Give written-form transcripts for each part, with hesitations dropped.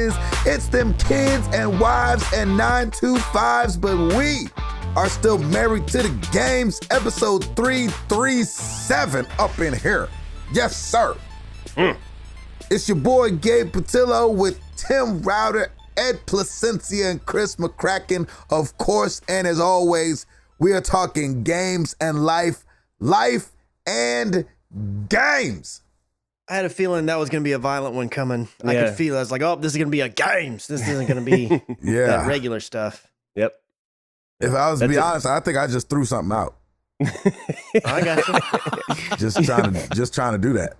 is. It's them kids and wives and 925s, but we are still married to the games. Episode 337 up in here. Yes, sir. It's your boy Gabe Patillo with Tim Router, Ed Placencia, and Chris McCracken, of course. And as always, we are talking games and life and games. I had a feeling that was going to be a violent one coming. I could feel it. I was like, oh, this is going to be a games. This isn't going to be that regular stuff. Yep. If I was to be honest, I think I just threw something out. I got you. Just trying to do that.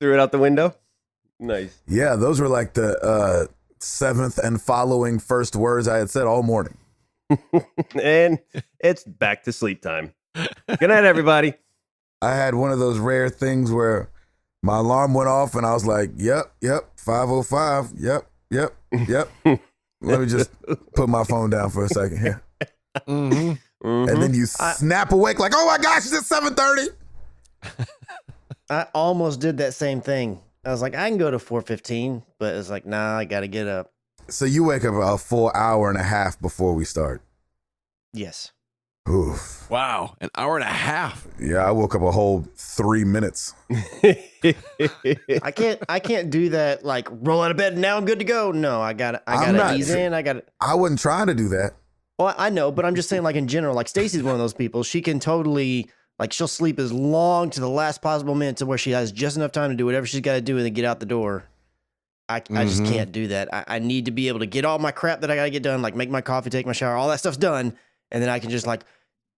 Threw it out the window? Nice. Yeah, those were like the seventh and following first words I had said all morning. And it's back to sleep time. Good night, everybody. I had one of those rare things where my alarm went off and I was like, yep, 5:05, yep. Let me just put my phone down for a second here. And then you snap awake like, oh my gosh, it's 7:30. I almost did that same thing. I was like, I can go to 4:15, but it's like, nah, I got to get up. So you wake up a full hour and a half before we start. Yes. Oof. Wow, an hour and a half. Yeah, I woke up a whole 3 minutes. I can't do that. Like roll out of bed and now I'm good to go. No, I gotta ease in. I wasn't trying to do that. Well, I know, but I'm just saying, like in general, like Stacy's one of those people. She can totally, like, she'll sleep as long to the last possible minute to where she has just enough time to do whatever she's got to do and then get out the door. I just can't do that. I need to be able to get all my crap that I got to get done, like make my coffee, take my shower, all that stuff's done, and then I can just like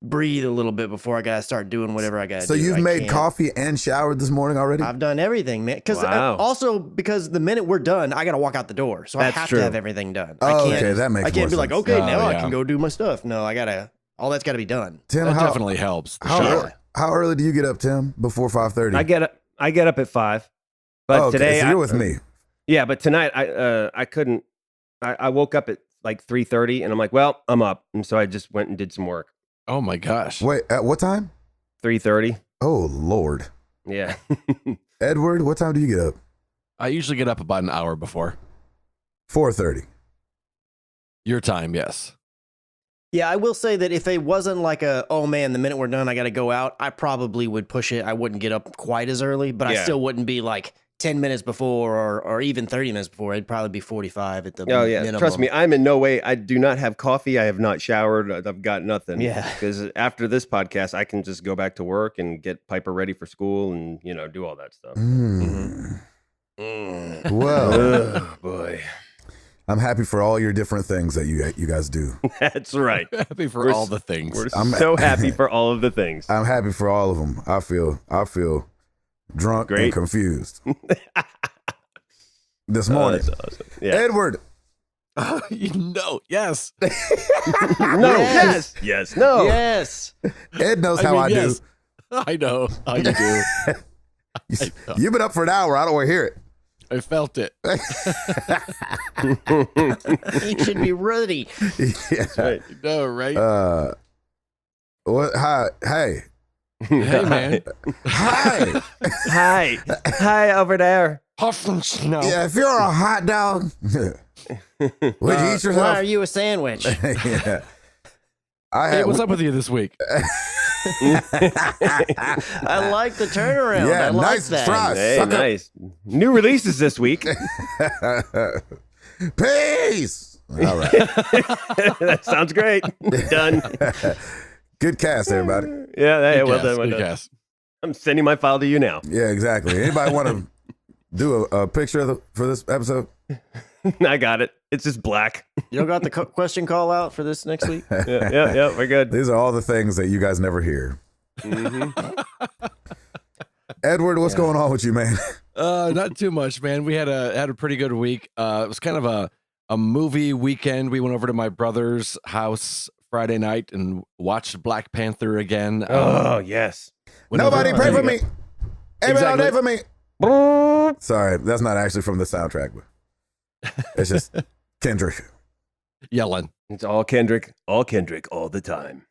breathe a little bit before I got to start doing whatever I got to do. So you've made coffee and showered this morning already? I've done everything, man. Because also because the minute we're done, I got to walk out the door, so I have to have everything done. Oh, okay, that makes. I can't be sense. like, okay, now I can go do my stuff. No, I gotta. All that's got to be done. Tim, that definitely helps. How early do you get up, Tim? Before 5:30? I get up at 5. But today, so you're with me. Yeah, but tonight I couldn't. I woke up at like 3:30, and I'm like, well, I'm up, and so I just went and did some work. Oh my gosh! Wait, at what time? 3:30. Oh Lord. Yeah. Edward, what time do you get up? I usually get up about an hour before. 4:30. Your time, yes. Yeah, I will say that if it wasn't like oh man, the minute we're done, I got to go out, I probably would push it. I wouldn't get up quite as early, but I still wouldn't be like 10 minutes before or even 30 minutes before. It'd probably be 45 at the minimum. Trust me, I'm in no way. I do not have coffee. I have not showered. I've got nothing. Yeah. Because after this podcast, I can just go back to work and get Piper ready for school and, do all that stuff. Well, oh, boy. I'm happy for all your different things that you guys do. That's right. Happy for all the things. We're so happy for all of the things. I'm happy for all of them. I feel drunk and confused this morning. That's awesome. Yeah. Edward. Yes. No. Yes. No. Yes. Ed knows how I do. I know how you do. You've been up for an hour. I don't want to hear it. I felt it. He should be ready. Yeah. Right. No, right? What? Hi. Hey. Hey, man. Hi over there. Huffing snow. Yeah, if you're a hot dog, would you eat yourself? Why are you a sandwich? Yeah. Hey, what's up with you this week? I like the turnaround. Yeah, I like nice that. try. Hey, nice. New releases this week. Peace. All right. That sounds great. Done. Good cast, everybody. Yeah, well done. Good guess. I'm sending my file to you now. Yeah, exactly. Anybody want to do a picture for this episode? I got it. It's just black. You don't got the question call out for this next week? Yeah, we're good. These are all the things that you guys never hear. Edward, what's going on with you, man? Not too much, man. We had a pretty good week. It was kind of a movie weekend. We went over to my brother's house Friday night and watched Black Panther again. Oh, yes. Nobody pray for me. Everybody pray for me. Sorry, that's not actually from the soundtrack, but it's just Kendrick yelling. It's all Kendrick, all the time.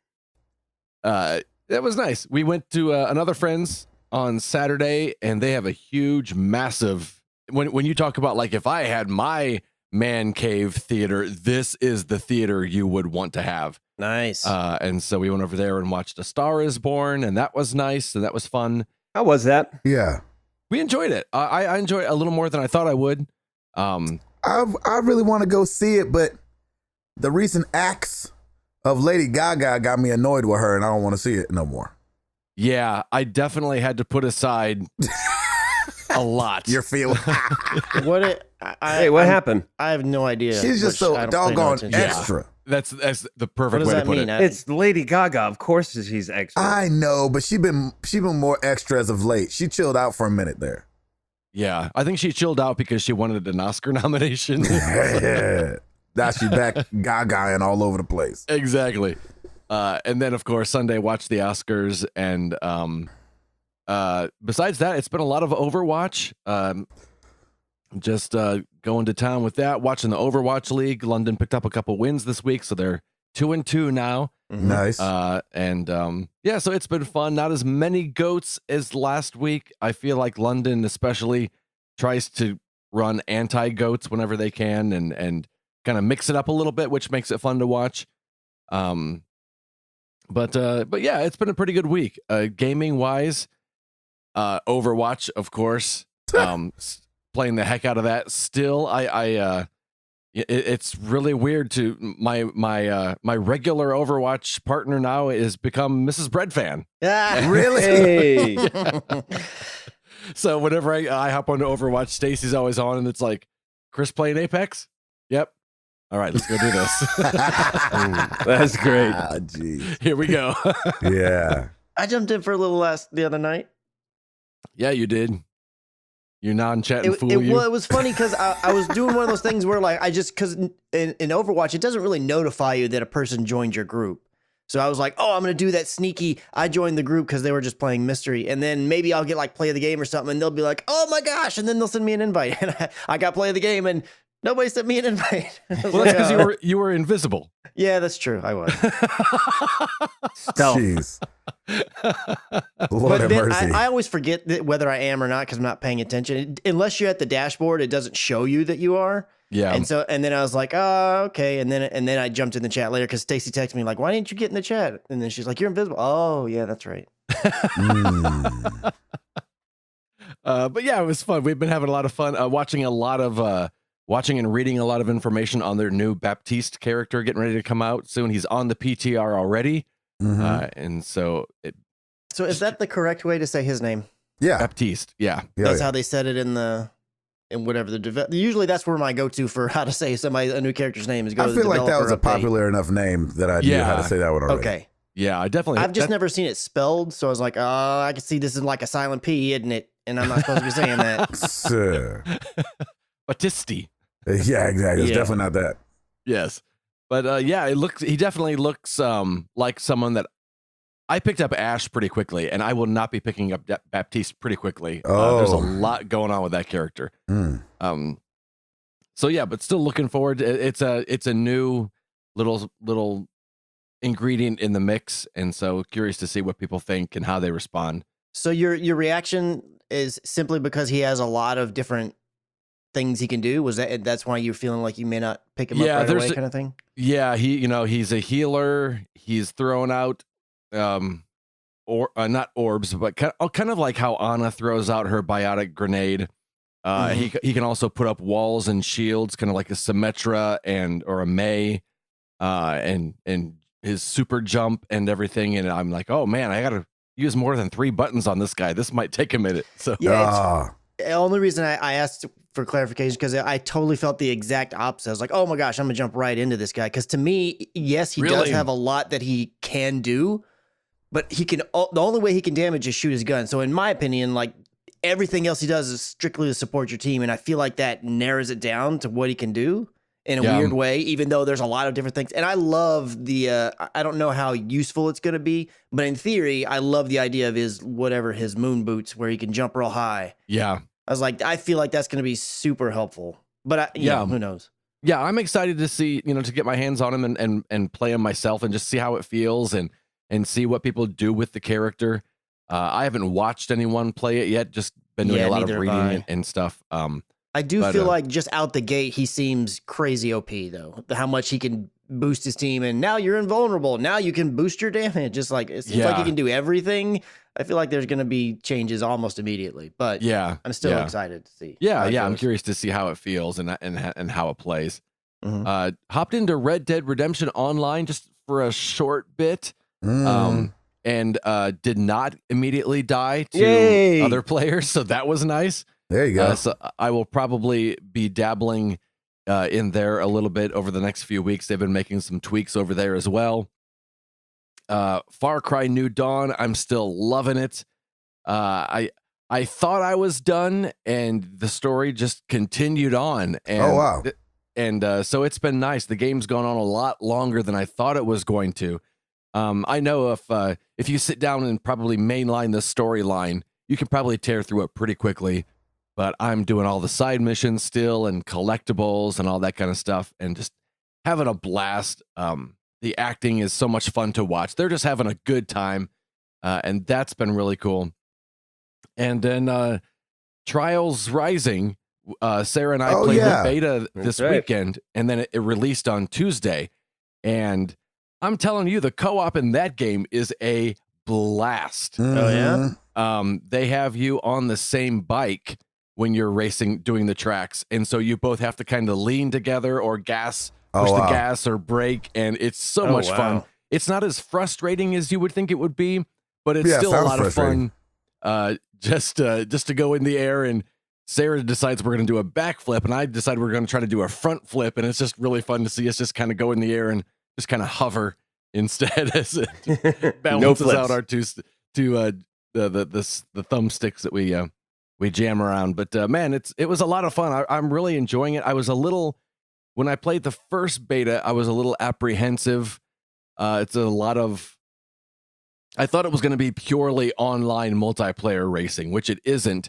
That was nice. We went to another friend's on Saturday, and they have a huge, massive. When you talk about like if I had my man cave theater. This is the theater you would want to have. Nice. And so we went over there and watched A Star Is Born, and that was nice, and that was fun. How was that? Yeah. We enjoyed it. I enjoyed it a little more than I thought I would. I really want to go see it, but the recent acts of Lady Gaga got me annoyed with her, and I don't want to see it no more. Yeah, I definitely had to put aside a lot. You're feeling. What happened? I have no idea. She's just so I don't pay no doggone attention. extra. That's the perfect What does way to that put mean? it. It's Lady Gaga. Of course she's extra. I know, but she been more extra as of late. She chilled out for a minute there. Yeah, I think she chilled out because she wanted an Oscar nomination. Now she back Gaga and all over the place. Exactly. And then, of course, Sunday, watch the Oscars. And besides that, it's been a lot of Overwatch. Just going to town with that, watching the Overwatch League. London picked up a couple wins this week, so they're 2-2 now. Nice. Yeah, so it's been fun. Not as many goats as last week. I feel like London especially tries to run anti-goats whenever they can and kind of mix it up a little bit, which makes it fun to watch. But yeah, it's been a pretty good week. Gaming wise, Overwatch, of course, playing the heck out of that. Still, it's really weird to my regular Overwatch partner now is become Mrs. Bread fan. Yeah. Really? Hey. So whenever I hop onto Overwatch, Stacy's always on, and it's like, Chris playing Apex? Yep. All right, let's go do this. That's great. Ah, geez. Here we go. Yeah. I jumped in for a little the other night. Yeah, you did. Your non-chatting fool you. Well, it was funny because I was doing one of those things where like because in Overwatch it doesn't really notify you that a person joined your group. So I was like, oh, I'm gonna do that sneaky. I joined the group because they were just playing mystery, and then maybe I'll get like play of the game or something, and they'll be like, oh my gosh, and then they'll send me an invite, and I got play of the game, and nobody sent me an invite. Well, that's because you were invisible. Yeah, that's true. I was. Jeez. Lord But have then mercy. I always forget that whether I am or not because I'm not paying attention. Unless you're at the dashboard, it doesn't show you that you are. Yeah. And then I was like, oh, okay. And then I jumped in the chat later because Stacy texted me like, why didn't you get in the chat? And then she's like, you're invisible. Oh, yeah, that's right. But yeah, it was fun. We've been having a lot of fun watching and reading a lot of information on their new Baptiste character getting ready to come out soon. He's on the PTR already. And so So is that the correct way to say his name? Yeah. Baptiste, yeah. That's how they said it in whatever usually that's where my go-to for how to say a new character's name is. I feel like that was a popular enough name that I knew how to say that one already. Okay. Yeah, I've just never seen it spelled, so I was like, oh, I can see this is like a silent P, isn't it? And I'm not supposed to be saying that. Battisti. Yeah, exactly. It's definitely not that. Yes. But yeah, he definitely looks like someone that I picked up Ash pretty quickly, and I will not be picking up Baptiste pretty quickly. There's a lot going on with that character. So yeah, but still looking forward. It's a new little ingredient in the mix, and so curious to see what people think and how they respond. So your reaction is simply because he has a lot of different things he can do? That's why you're feeling like you may not pick him up right away, kind of thing? Yeah, he's a healer. He's throwing out not orbs, but kind of like how Ana throws out her biotic grenade. He can also put up walls and shields, kind of like a Symmetra or a Mei, and his super jump and everything. And I'm like, oh man, I gotta use more than 3 buttons on this guy. This might take a minute. So yeah, the only reason I asked for clarification because I totally felt the exact opposite. I was like, oh my gosh, I'm gonna jump right into this guy. Because to me, yes, he does have a lot that he can do, but the only way he can damage is shoot his gun. So in my opinion, like everything else he does is strictly to support your team, and I feel like that narrows it down to what he can do in a weird way, even though there's a lot of different things. And I love I don't know how useful it's going to be, but in theory, I love the idea of his moon boots where he can jump real high. Yeah. I was like, I feel like that's going to be super helpful, but who knows? Yeah. I'm excited to see, to get my hands on him and play him myself and just see how it feels and see what people do with the character. I haven't watched anyone play it yet, just been doing a lot of reading and stuff. I do feel like just out the gate, he seems crazy OP, though. How much he can boost his team, and now you're invulnerable. Now you can boost your damage. Just like it seems like he can do everything. I feel like there's going to be changes almost immediately, but I'm still excited to see. I'm curious to see how it feels and how it plays. Hopped into Red Dead Redemption Online just for a short bit, and did not immediately die to other players, so that was nice. There you go. So I will probably be dabbling in there a little bit over the next few weeks. They've been making some tweaks over there as well. Far Cry New Dawn, I'm still loving it. I thought I was done, and the story just continued on. And, so it's been nice. The game's gone on a lot longer than I thought it was going to. I know if you sit down and probably mainline the storyline, you can probably tear through it pretty quickly. But I'm doing all the side missions still and collectibles and all that kind of stuff and just having a blast. The acting is so much fun to watch. They're just having a good time. And that's been really cool. And then Trials Rising, Sarah and I played the beta this weekend, and then it released on Tuesday. And I'm telling you, the co-op in that game is a blast. Oh, yeah? They have you on the same bike when you're racing, doing the tracks. And so you both have to kind of lean together or push the gas or brake. And it's so much fun. It's not as frustrating as you would think it would be, but it's still a lot of fun. Just to go in the air, and Sarah decides we're going to do a backflip, and I decide we're going to try to do a front flip. And it's just really fun to see us just kind of go in the air and just kind of hover instead as it balances out our the thumbsticks that we jam around. But man, it was a lot of fun. I'm really enjoying it. When I played the first beta, I was a little apprehensive. It's a lot of, I thought it was going to be purely online multiplayer racing, which it isn't.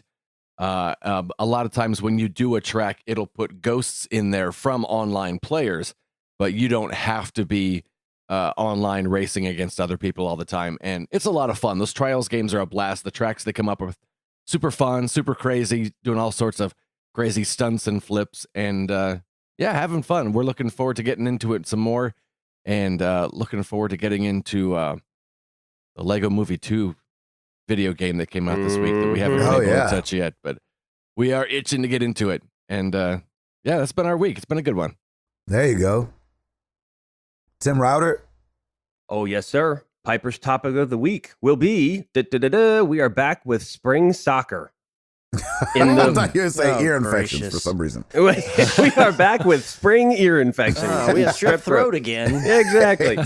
A lot of times when you do a track, it'll put ghosts in there from online players, but you don't have to be online racing against other people all the time. And it's a lot of fun. Those Trials games are a blast. The tracks they come up with, super fun, super crazy, doing all sorts of crazy stunts and flips, and having fun. We're looking forward to getting into it some more, and looking forward to getting into the Lego Movie 2 video game that came out this week that we haven't been able to touch yet, but we are itching to get into it. And that's been our week. It's been a good one. There you go. Tim Router. Oh, yes, sir. Piper's topic of the week will be, we are back with spring soccer. I thought you were saying ear infections for some reason. We are back with spring ear infections. We have strep throat again. Exactly.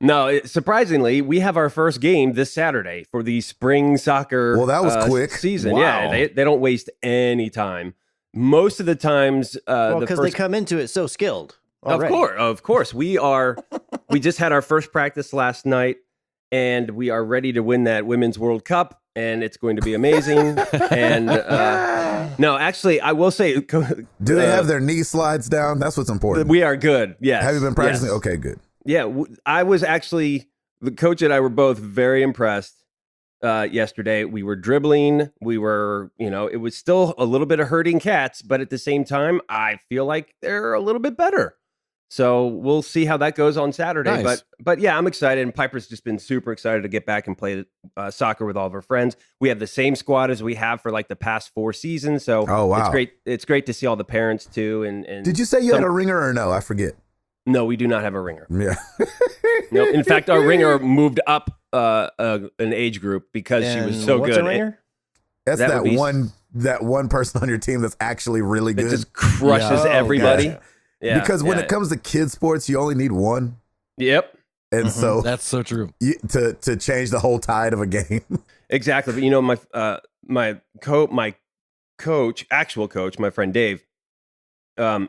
No, surprisingly, we have our first game this Saturday for the spring soccer that was quick season. Wow. Yeah, they don't waste any time. Most of the times, because they come into it so skilled. Already. Of course. We just had our first practice last night, and we are ready to win that Women's World Cup. And it's going to be amazing. And no, actually, I will say, do they have their knee slides down? That's what's important. We are good. Yes. Have you been practicing? Yes. Okay, good. Yeah, I was actually, the coach and I were both very impressed yesterday. We were dribbling. We were, it was still a little bit of herding cats, but at the same time, I feel like they're a little bit better. So we'll see how that goes on Saturday. Nice. But yeah, I'm excited. And Piper's just been super excited to get back and play soccer with all of our friends. We have the same squad as we have for like the past 4 seasons. So it's great. It's great to see all the parents too. And did you say you had a ringer or no? I forget. No, we do not have a ringer. Yeah. No, in fact, our ringer moved up an age group because she was so what's good. A ringer? That's that one person on your team that's actually really good. It just crushes everybody. Gotcha. Yeah, because when it comes to kids sports, you only need one. Yep. And so that's so true. To change the whole tide of a game. Exactly. But my coach, actual coach, my friend Dave,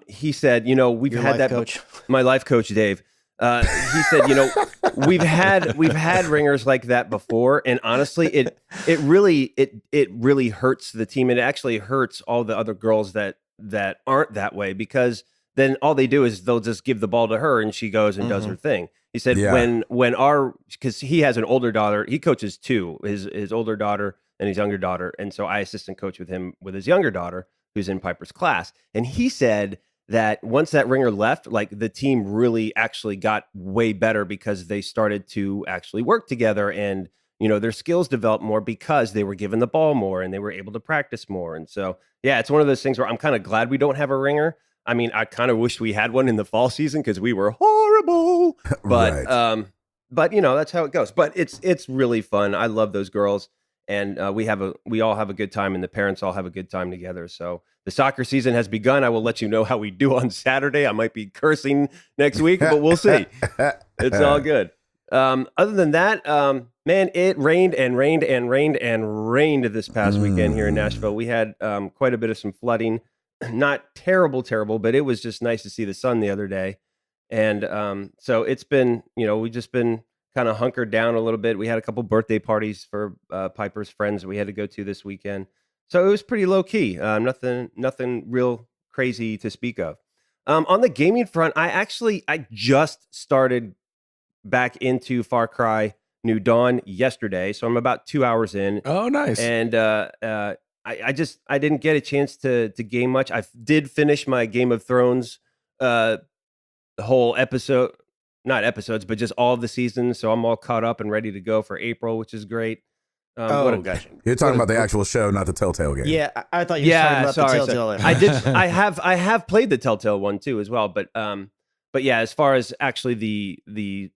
he said, we've Your had life that coach. My life coach, Dave. He said, we've had ringers like that before, and honestly, it really hurts the team. It actually hurts all the other girls that aren't that way, because then all they do is they'll just give the ball to her and she goes and does her thing. He said because he has an older daughter, he coaches 2, his older daughter and his younger daughter, and so I assistant coach with him with his younger daughter. who's in Piper's class. And he said that once that ringer left, like the team really actually got way better because they started to actually work together, and their skills developed more because they were given the ball more and they were able to practice more. And so, yeah, it's one of those things where I'm kind of glad we don't have a ringer. I mean, I kind of wish we had one in the fall season because we were horrible. But Right. but that's how it goes. But it's really fun. I love those girls, and we all have a good time, and the parents all have a good time together. So the soccer season has begun. I will let you know how we do on Saturday. I might be cursing next week, but we'll see. It's all good. Other than that, man, it rained and rained and rained and rained this past weekend here in Nashville. We had quite a bit of some flooding. Not terrible, but it was just nice to see the sun the other day. And so it's been, we've just been kind of hunkered down a little bit. We had a couple birthday parties for Piper's friends that we had to go to this weekend. So it was pretty low key. Nothing real crazy to speak of. On the gaming front, I just started back into Far Cry New Dawn yesterday. So I'm about 2 hours in. Oh, nice. And I didn't get a chance to game much. I did finish my Game of Thrones whole episode, not episodes, but just all of the seasons. So I'm all caught up and ready to go for April, which is great. Gotcha. You're talking about the actual show, not the Telltale game. Yeah, I thought you were talking about the Telltale. I did. I have played the Telltale one too as well. But yeah, as far as actually the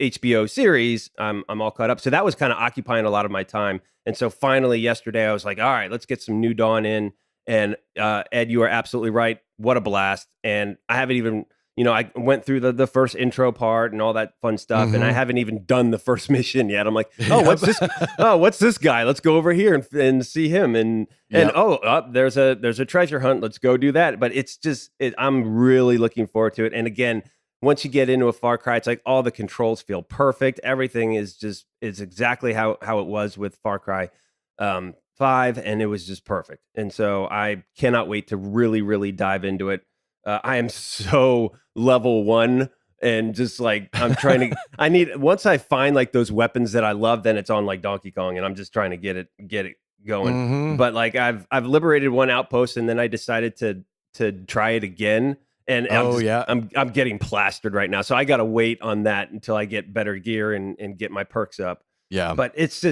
HBO series, I'm all caught up. So that was kind of occupying a lot of my time. And so finally yesterday I was like, all right, let's get some New Dawn in. And Ed, you are absolutely right. What a blast. And I haven't even, I went through the first intro part and all that fun stuff. And I haven't even done the first mission yet. I'm like, what's this? Oh, what's this guy? Let's go over here and see him. And there's a treasure hunt. Let's go do that. But it's just, I'm really looking forward to it. And again, once you get into a Far Cry, it's like all the controls feel perfect. Everything is exactly how it was with Far Cry 5, and it was just perfect. And so I cannot wait to really, really dive into it. I am so level 1, and just like I'm trying to. Once I find like those weapons that I love, then it's on like Donkey Kong, and I'm just trying to get it going. But like I've liberated one outpost, and then I decided to try it again. And I'm getting plastered right now. So I got to wait on that until I get better gear and get my perks up. Yeah. But it's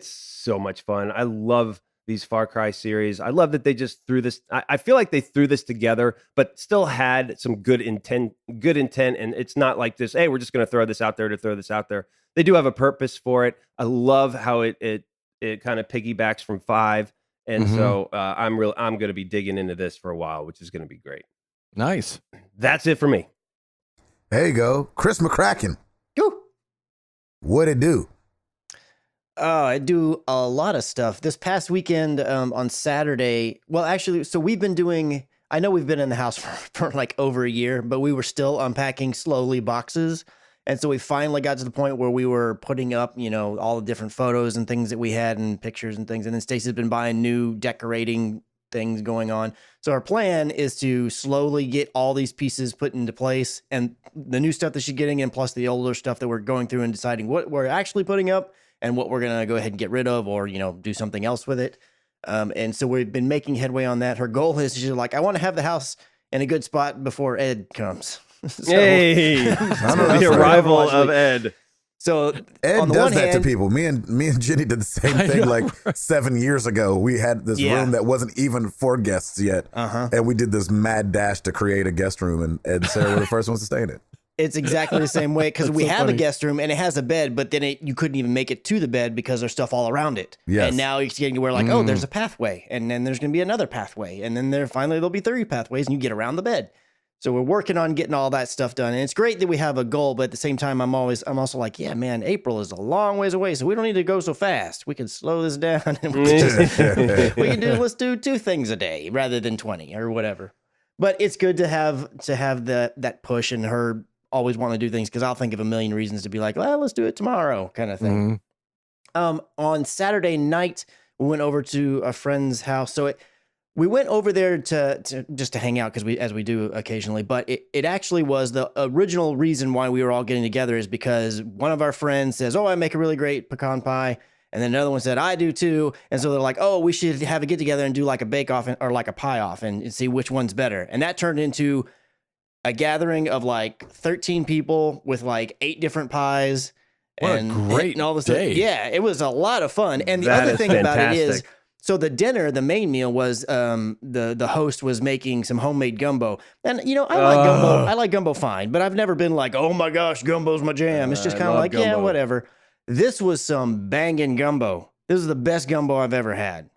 so much fun. I love these Far Cry series. I love that they just threw this. I feel like they threw this together, but still had some good intent. And it's not like this, hey, we're just going to throw this out there to throw this out there. They do have a purpose for it. I love how it kind of piggybacks from 5. And so I'm going to be digging into this for a while, which is going to be great. Nice. That's it for me. There you go. Chris McCracken. Woo. What'd it do? I do a lot of stuff. This past weekend on Saturday, well, actually, so we've been doing, I know we've been in the house for like over a year, but we were still unpacking slowly boxes. And so we finally got to the point where we were putting up, all the different photos and things that we had and pictures and things. And then Stacey's been buying new decorating things going on. So our plan is to slowly get all these pieces put into place, and the new stuff that she's getting in, plus the older stuff that we're going through and deciding what we're actually putting up and what we're going to go ahead and get rid of, or, do something else with it. And so we've been making headway on that. Her goal is she's like, I want to have the house in a good spot before Ed comes. So, hey, the arrival of Ed. So Ed on the does one that hand, to people. Me and Jenny did the same thing like 7 years ago. We had this room that wasn't even for guests yet. And we did this mad dash to create a guest room, and Ed and Sarah were the first ones to stay in it. It's exactly the same way, because we have a guest room and it has a bed, but then you couldn't even make it to the bed because there's stuff all around it. Yes. And now it's getting to where like, oh, there's a pathway, and then there's going to be another pathway, and then there'll be 3 pathways, and you get around the bed. So we're working on getting all that stuff done. And it's great that we have a goal, but at the same time, I'm also like, yeah, man, April is a long ways away, so we don't need to go so fast. We can slow this down, and let's do 2 things a day rather than 20 or whatever. But it's good to have that push, and her always want to do things, because I'll think of a million reasons to be like, well, let's do it tomorrow kind of thing. On Saturday night, we went over to a friend's house. So we went over there to just to hang out, because as we do occasionally, but it actually was the original reason why we were all getting together is because one of our friends says, oh, I make a really great pecan pie. And then another one said, I do too. And so they're like, oh, we should have a get together and do like a bake off or like a pie off and see which one's better. And that turned into a gathering of like 13 people with like 8 different pies. What a great and all this day. stuff. Yeah, it was a lot of fun. And the That other is thing about it is, fantastic. so the dinner, the main meal was the host was making some homemade gumbo. And you know, I like gumbo. I like gumbo fine, but I've never been like, oh my gosh, gumbo's my jam. It's just I kind of love like, yeah, gumbo. whatever. This was some banging gumbo. This is the best gumbo I've ever had.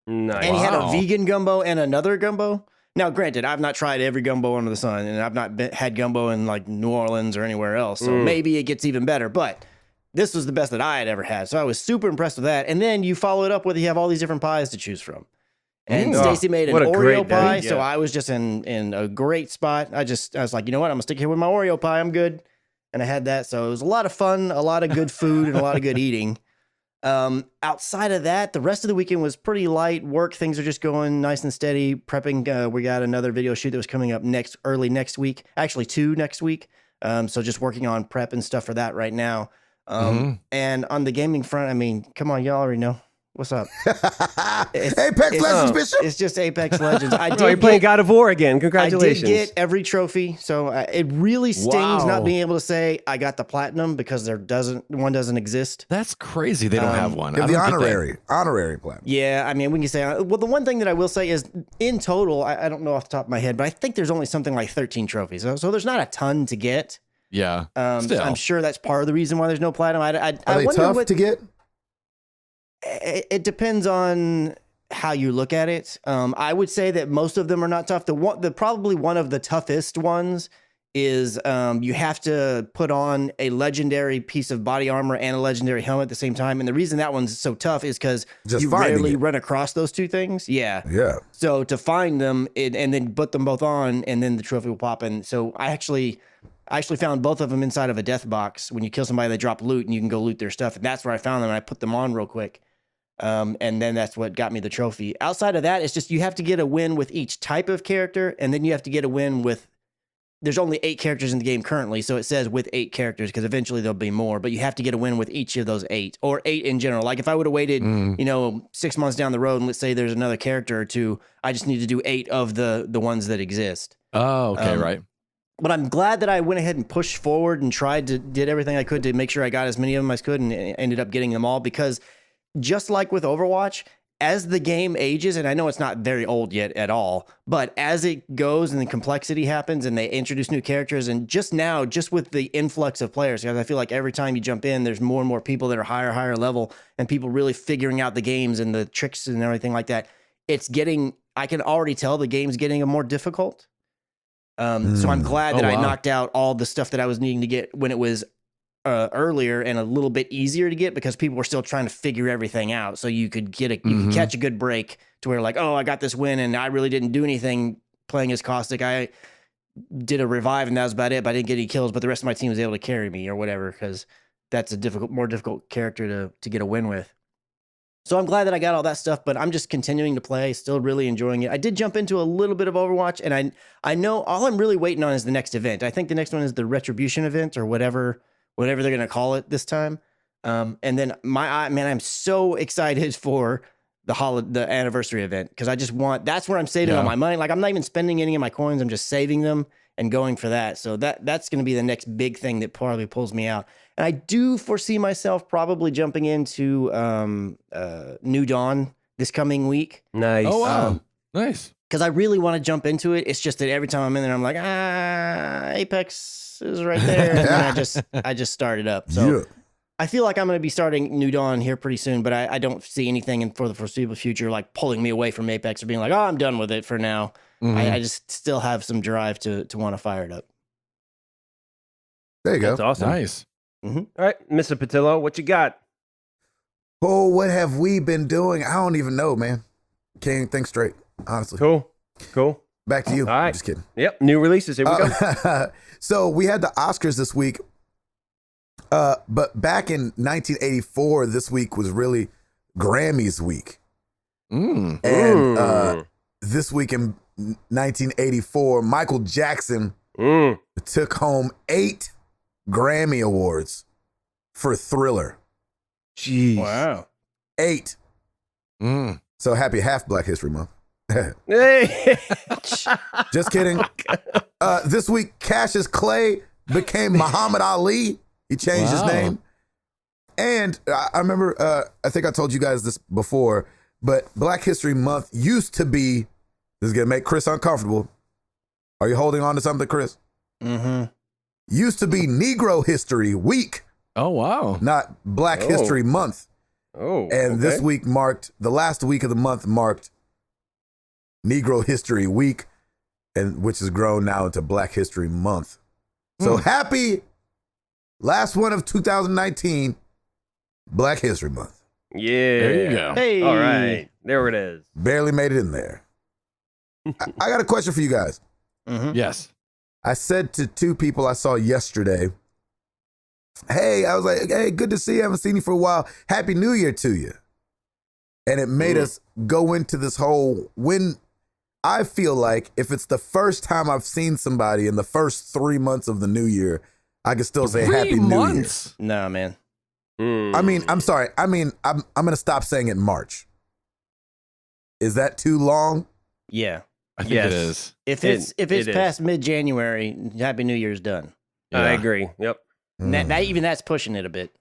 Nice. And he had a Wow. vegan gumbo and another gumbo. Now, granted, I've not tried every gumbo under the sun, and I've not had gumbo in like New Orleans or anywhere else. So maybe it gets even better. But this was the best that I had ever had. So I was super impressed with that. And then you follow it up with you have all these different pies to choose from. And Stacy made an what a Oreo great day, pie. yeah. So I was just in a great spot. I was like, you know what? I'm gonna stick here with my Oreo pie. I'm good. And I had that. So it was a lot of fun, a lot of good food, and a lot of good eating. Outside of that, the rest of the weekend was pretty light work. Things are just going nice and steady. Prepping. We got another video shoot that was coming up early next week. Actually, 2 next week. So just working on prep and stuff for that right now. And on the gaming front, I mean, come on, y'all already know what's up. Apex Legends, Bishop. It's just Apex Legends. I Oh, did you're playing get, God of War again. I Congratulations. did get every trophy, so it really stings Wow. not being able to say I got the platinum because one doesn't exist. That's crazy. They don't have one. You have I the don't get that. honorary platinum. Yeah, I mean, we can say, well, the one thing that I will say is in total, I don't know off the top of my head, but I think there's only something like 13 trophies. So there's not a ton to get. Yeah. So Still. I'm sure that's part of the reason why there's no platinum. Are I they wonder tough what, to get? it depends on how you look at it. I would say that most of them are not tough. Probably one of the toughest ones is you have to put on a legendary piece of body armor and a legendary helmet at the same time. And the reason that one's so tough is because Just you finding rarely it. run across those two things. Yeah. Yeah. So to find them and then put them both on, and then the trophy will pop. And so I actually found both of them inside of a death box. When you kill somebody, they drop loot, and you can go loot their stuff. And that's where I found them, and I put them on real quick. And then that's what got me the trophy. Outside of that, it's just you have to get a win with each type of character, and then you have to get a win with. There's only 8 characters in the game currently, so it says with 8 characters because eventually there'll be more. But you have to get a win with each of those 8, or 8 in general. Like if I would have waited, 6 months down the road, and let's say there's another character or 2, I just need to do 8 of the ones that exist. Oh, okay, right. But I'm glad that I went ahead and pushed forward and did everything I could to make sure I got as many of them as I could, and ended up getting them all because. Just like with Overwatch, as the game ages, and I know it's not very old yet at all, but as it goes and the complexity happens and they introduce new characters, and just with the influx of players, because I feel like every time you jump in, there's more and more people that are higher level, and people really figuring out the games and the tricks and everything like that. I can already tell the game's getting more difficult. So I'm glad that I knocked out all the stuff that I was needing to get when it was earlier and a little bit easier to get because people were still trying to figure everything out. So you could could catch a good break to where like, oh, I got this win and I really didn't do anything playing as Caustic. I did a revive and that was about it, but I didn't get any kills, but the rest of my team was able to carry me or whatever, because that's a more difficult character to get a win with. So I'm glad that I got all that stuff, but I'm just continuing to play, still really enjoying it. I did jump into a little bit of Overwatch, and I know all I'm really waiting on is the next event. I think the next one is the Retribution event or whatever they're going to call it this time. And then I'm so excited for the anniversary event because that's where I'm saving all my money. Like I'm not even spending any of my coins. I'm just saving them and going for that. So that's going to be the next big thing that probably pulls me out. And I do foresee myself probably jumping into New Dawn this coming week. Nice. Oh, wow. Nice. Because I really want to jump into it. It's just that every time I'm in there, I'm like, Apex is right there. And then I just started up. So I feel like I'm going to be starting New Dawn here pretty soon, but I don't see anything for the foreseeable future like pulling me away from Apex or being like, oh, I'm done with it for now. Mm-hmm. I just still have some drive to want to fire it up. There you go. That's awesome. Nice. Mm-hmm. All right, Mr. Patillo, what you got? Oh, what have we been doing? I don't even know, man. Can't even think straight, honestly. Cool. Back to you. All right. I'm just kidding. Yep, new releases. Here we go. So we had the Oscars this week. But back in 1984, this week was really Grammys week. And this week in 1984, Michael Jackson took home 8 Grammy Awards for Thriller. Jeez. Wow. 8. So happy half Black History Month. Hey. Just kidding. This week, Cassius Clay became Muhammad Ali. He changed his name. And I remember, I think I told you guys this before, but Black History Month used to be, this is going to make Chris uncomfortable. Are you holding on to something, Chris? Mm-hmm. Used to be Negro History Week. Oh, wow. Not Black History Month. Oh, and this week the last week of the month marked Negro History Week, and which has grown now into Black History Month. So happy last one of 2019, Black History Month. Yeah. There you go. Hey. All right. There it is. Barely made it in there. I got a question for you guys. Mm-hmm. Yes. I said to 2 people I saw yesterday, hey, I was like, hey, good to see you. I haven't seen you for a while. Happy New Year to you. And it made us go into this whole, when I feel like if it's the first time I've seen somebody in the first 3 months of the new year, I can still say Happy New Year. No, man. I mean, I'm sorry. I mean, I'm going to stop saying it in March. Is that too long? Yeah. I think it is. If it's past mid-January, Happy New Year's done. I agree. Yep. Even that's pushing it a bit.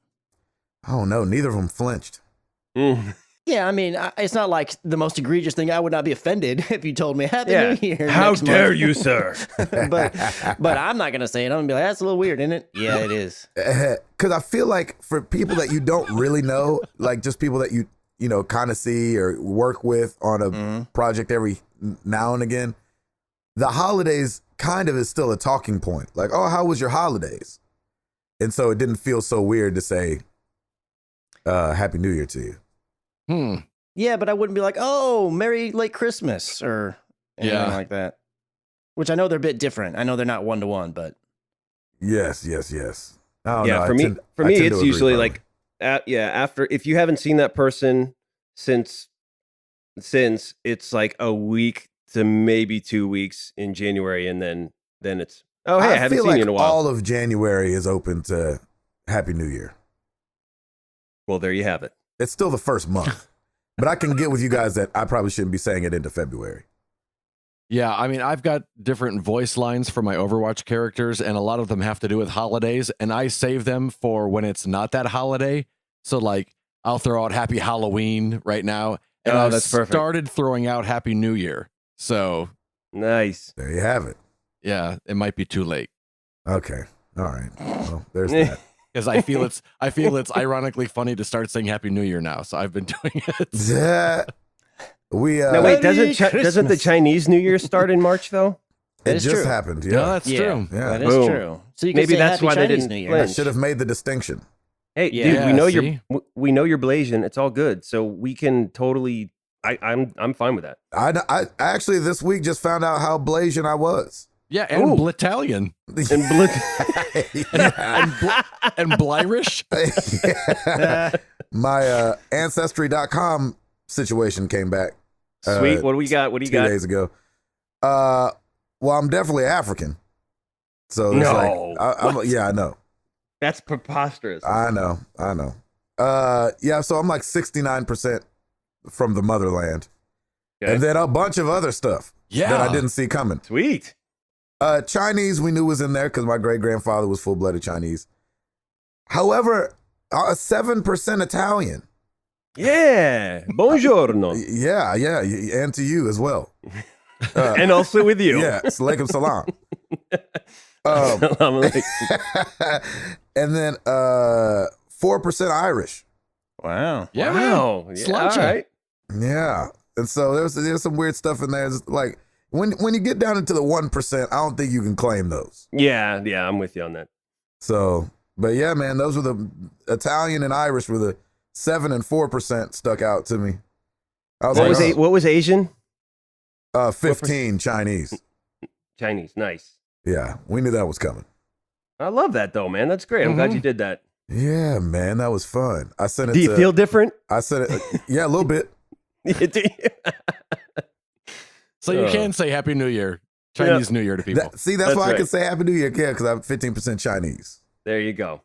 Oh, no. Neither of them flinched. Yeah, I mean, it's not like the most egregious thing. I would not be offended if you told me Happy New Year. How dare you, sir? but I'm not going to say it. I'm going to be like, that's a little weird, isn't it? Yeah, it is. Because I feel like for people that you don't really know, like just people that you know, kind of see or work with on a project every now and again, the holidays kind of is still a talking point. Like, oh, how was your holidays? And so it didn't feel so weird to say Happy New Year to you. Yeah, but I wouldn't be like, oh, Merry Late Christmas or anything like that. Which I know they're a bit different. I know they're not one-to-one, but. Yes. For me, it's usually like, after, if you haven't seen that person since it's like a week to maybe 2 weeks in January, and then it's, oh, hey, I haven't seen you in a while. All of January is open to Happy New Year. Well, there you have it. It's still the first month, but I can get with you guys that I probably shouldn't be saying it into February. Yeah, I mean, I've got different voice lines for my Overwatch characters, and a lot of them have to do with holidays, and I save them for when it's not that holiday. So, like, I'll throw out Happy Halloween right now, and I've started throwing out Happy New Year. So nice. There you have it. Yeah, it might be too late. Okay. All right. Well, there's that. Because I feel it's ironically funny to start saying Happy New Year now, so I've been doing it. Yeah. No, wait, doesn't the Chinese New Year start in March though? It just happened. Yeah, that's true. Yeah, that is true. So you can maybe say that's Happy why Chinese they New didn't. Year. I should have made the distinction. Hey, dude, we know you're Blasian. It's all good. So we can totally. I'm fine with that. I actually this week just found out how Blasian I was. Yeah, and Blitalian. And Blyrish. My Ancestry.com situation came back. Sweet. What do we got? 2 days ago. Well, I'm definitely African. So it's I know. That's preposterous. I know. So I'm like 69% from the motherland. Okay. And then a bunch of other stuff that I didn't see coming. Sweet. Chinese we knew was in there because my great-grandfather was full-blooded Chinese. However, 7% Italian. Yeah. Buongiorno. Yeah. And to you as well. And also with you. Yeah. Alaikum salam. And then 4% Irish. Wow. Yeah. Wow. Yeah, all right. Yeah. And so there's some weird stuff in there. It's like when you get down into the 1%, I don't think you can claim those. Yeah, I'm with you on that. So, but yeah, man, those were the Italian and Irish were the 7 and 4% stuck out to me. What was Asian? 15 Chinese. Chinese, nice. Yeah, we knew that was coming. I love that though, man. That's great. I'm glad you did that. Yeah, man, that was fun. I sent it. Do you feel different? I sent it. Yeah, a little bit. So you can say Happy New Year, Chinese New Year to people. That's why I can say Happy New Year, because I'm 15% Chinese. There you go.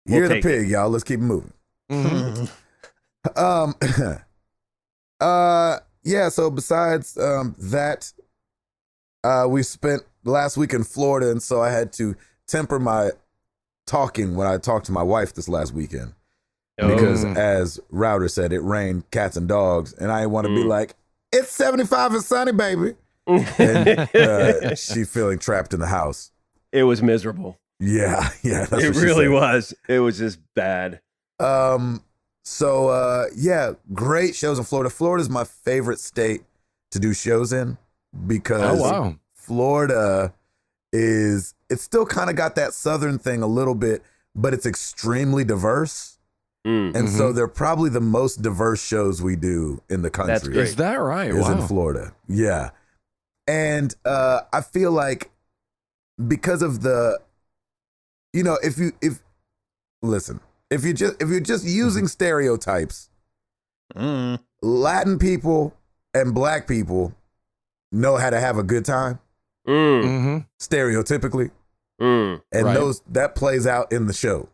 You're the pig, y'all. Let's keep moving. Mm-hmm. Um, yeah. So besides that, we spent last week in Florida, and so I had to temper my talking when I talked to my wife this last weekend because, as Router said, it rained cats and dogs, and I didn't want to be like, "It's 75 and sunny, baby," and she feeling trapped in the house. It was miserable. Yeah, that's It what she really said. was. It was just bad. So yeah, great shows in Florida. Florida's my favorite state to do shows in because Florida it's still kind of got that southern thing a little bit, but it's extremely diverse. And so they're probably the most diverse shows we do in the country. That's great. Is that right? Is in Florida. Yeah. And I feel like because of the, if you're just using stereotypes, Latin people and black people know how to have a good time, stereotypically, and that plays out in the show.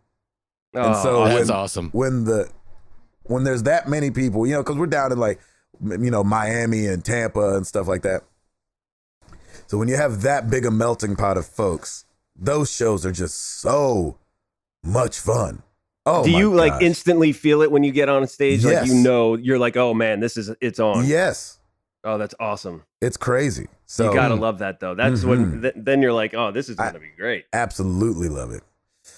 And so that's awesome. When there's that many people, because we're down in like, Miami and Tampa and stuff like that. So when you have that big a melting pot of folks, those shows are just so much fun. Oh, do you gosh. instantly feel it when you get on stage? Yes. Like, you're like, oh man, it's on. Yes. Oh, that's awesome. It's crazy. So you gotta love that though. That's when then you're like, oh, this is gonna be great. Absolutely love it.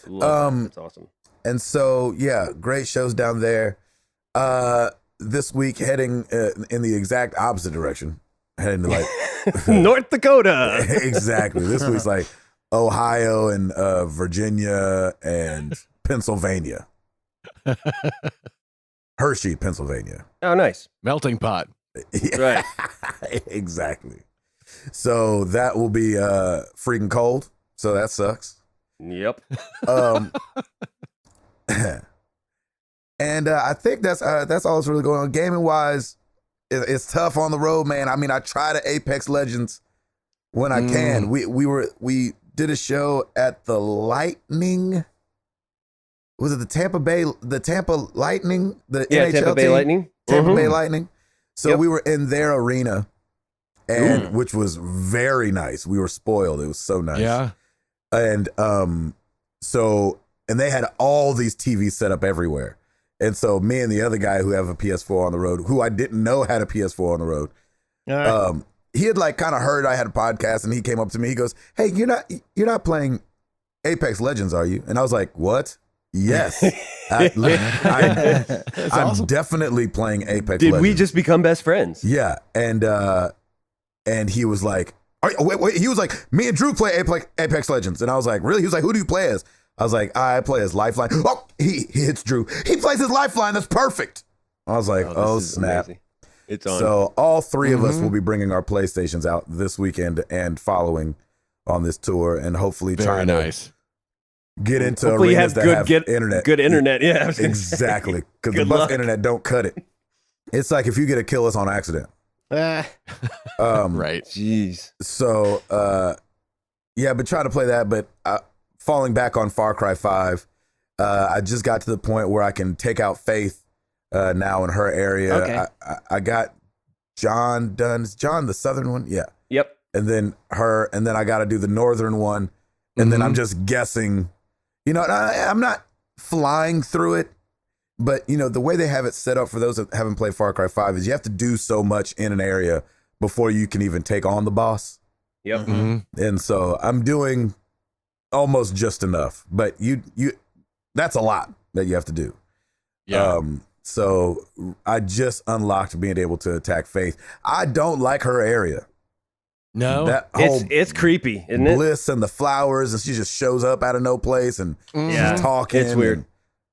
Love that. That's awesome. And so, yeah, great shows down there. This week, heading in the exact opposite direction, heading to like North Dakota. Exactly. This week's like Ohio and Virginia and Pennsylvania. Hershey, Pennsylvania. Oh, nice. Melting pot. Yeah. Right. Exactly. So that will be freaking cold. So that sucks. Yep. And I think that's all that's really going on. Gaming wise, it's tough on the road, man. I mean, I try to Apex Legends when I can. We did a show at the Lightning. Was it the Tampa Lightning? The NHL Tampa Bay team? Lightning. Tampa Bay Lightning. So Yep. we were in their arena, and which was very nice. We were spoiled. It was so nice. Yeah. And and they had all these TVs set up everywhere. And so me and the other guy who have a PS4 on the road, who I didn't know had a PS4 on the road, he had like kind of heard I had a podcast, and he came up to me. He goes, "Hey, you're not playing Apex Legends, are you?" And I was like, "What?" Yes, I'm awesome. definitely playing Apex. Did Legends. we just become best friends? Yeah, and he was like, wait. He was like, "Me and Drew play Apex Legends," and I was like, "Really?" He was like, "Who do you play as?" I was like, "I play as Lifeline." Oh, he hits Drew. He plays as Lifeline. That's perfect. I was like, "Oh, this is snap!" amazing. It's on. So all three of us will be bringing our PlayStations out this weekend and following on this tour, and hopefully trying to get into Hopefully arenas that have internet. Good internet, yeah. Exactly, because the Good bus luck. internet don't cut it. It's like if you get a kill us on accident. Right. Jeez. So, yeah, but try to play that. But falling back on Far Cry 5, I just got to the point where I can take out Faith now in her area. Okay. I got John done. Is John the southern one? Yeah. Yep. And then her, and then I got to do the northern one. And then I'm just guessing, I'm not flying through it. But, the way they have it set up for those that haven't played Far Cry 5 is you have to do so much in an area before you can even take on the boss. Yep. And so I'm doing almost just enough. But you that's a lot that you have to do. Yeah. So I just unlocked being able to attack Faith. I don't like her area. No. That whole It's creepy, isn't it? bliss and the flowers, and she just shows up out of no place and Yeah. she's talking. It's weird. and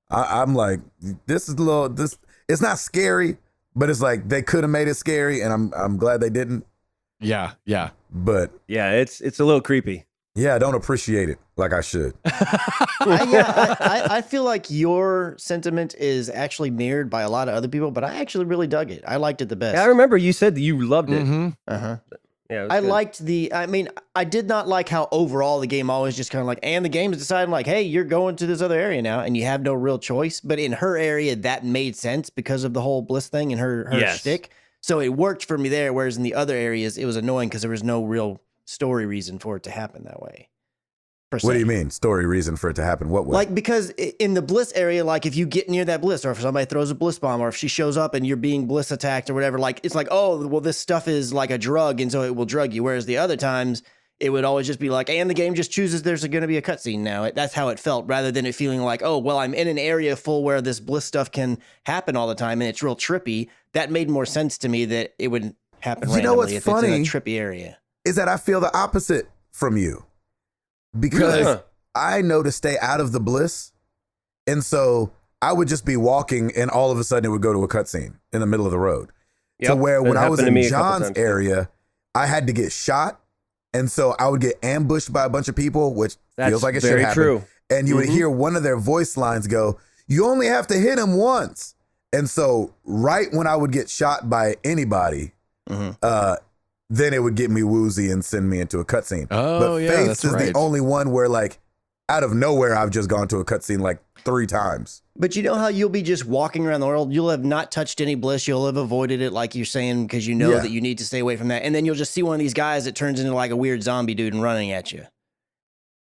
I'm like, this is a little. It's not scary, but it's like they could have made it scary, and I'm glad they didn't. Yeah. But Yeah, it's a little creepy. yeah, I don't appreciate it like I should. I feel like your sentiment is actually mirrored by a lot of other people, but I actually really dug it. I liked it the best. I remember you said that you loved it. Uh-huh. Yeah, it was I good. liked I did not like how overall the game always just kind of like, and the game is deciding like, hey, you're going to this other area now and you have no real choice. But in her area, that made sense because of the whole Bliss thing and her Yes. shtick. So it worked for me there. Whereas in the other areas, it was annoying because there was no real story reason for it to happen that way. per What do se. you mean? Story reason for it to happen? What way? Like, because in the bliss area, like if you get near that bliss, or if somebody throws a bliss bomb, or if she shows up and you're being bliss attacked or whatever, like it's like, oh, well, this stuff is like a drug, and so it will drug you. Whereas the other times, it would always just be like, and the game just chooses there's going to be a cutscene now. That's how it felt, rather than it feeling like, oh, well, I'm in an area full where this bliss stuff can happen all the time, and it's real trippy. That made more sense to me that it would happen You know randomly what's if funny? it's in a trippy area. Is that I feel the opposite from you, because Really? I know to stay out of the bliss, and so I would just be walking, and all of a sudden it would go to a cutscene in the middle of the road. To Yep, where that when I was happened to in me a couple John's times, too. area, I had to get shot, and so I would get ambushed by a bunch of people, which That's feels like it very should happen. true. And you would Mhm. hear one of their voice lines go, "You only have to hit him once." And so right when I would get shot by anybody, then it would get me woozy and send me into a cutscene. Oh, but yeah, Faith's that's is right. the only one where, like, out of nowhere, I've just gone to a cutscene like 3 times. But you know how you'll be just walking around the world, you'll have not touched any bliss, you'll have avoided it, like you're saying, because you know Yeah. that you need to stay away from that, and then you'll just see one of these guys that turns into like a weird zombie dude and running at you.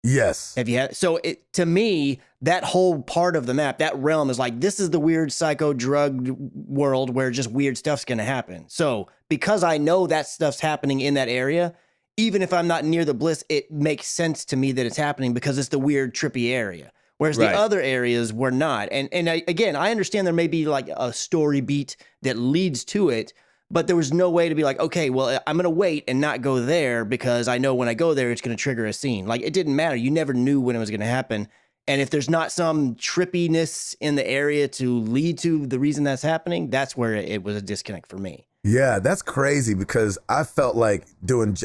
Yes. Have you had? So to me, that whole part of the map, that realm is like, this is the weird psycho drug world where just weird stuff's going to happen. So because I know that stuff's happening in that area, even if I'm not near the bliss, it makes sense to me that it's happening because it's the weird trippy area. Whereas Right. the other areas were not. And again, I understand there may be like a story beat that leads to it, but there was no way to be like, okay, well, I'm going to wait and not go there because I know when I go there, it's going to trigger a scene. Like, it didn't matter. You never knew when it was going to happen. And if there's not some trippiness in the area to lead to the reason that's happening, that's where it was a disconnect for me. Yeah, that's crazy because I felt like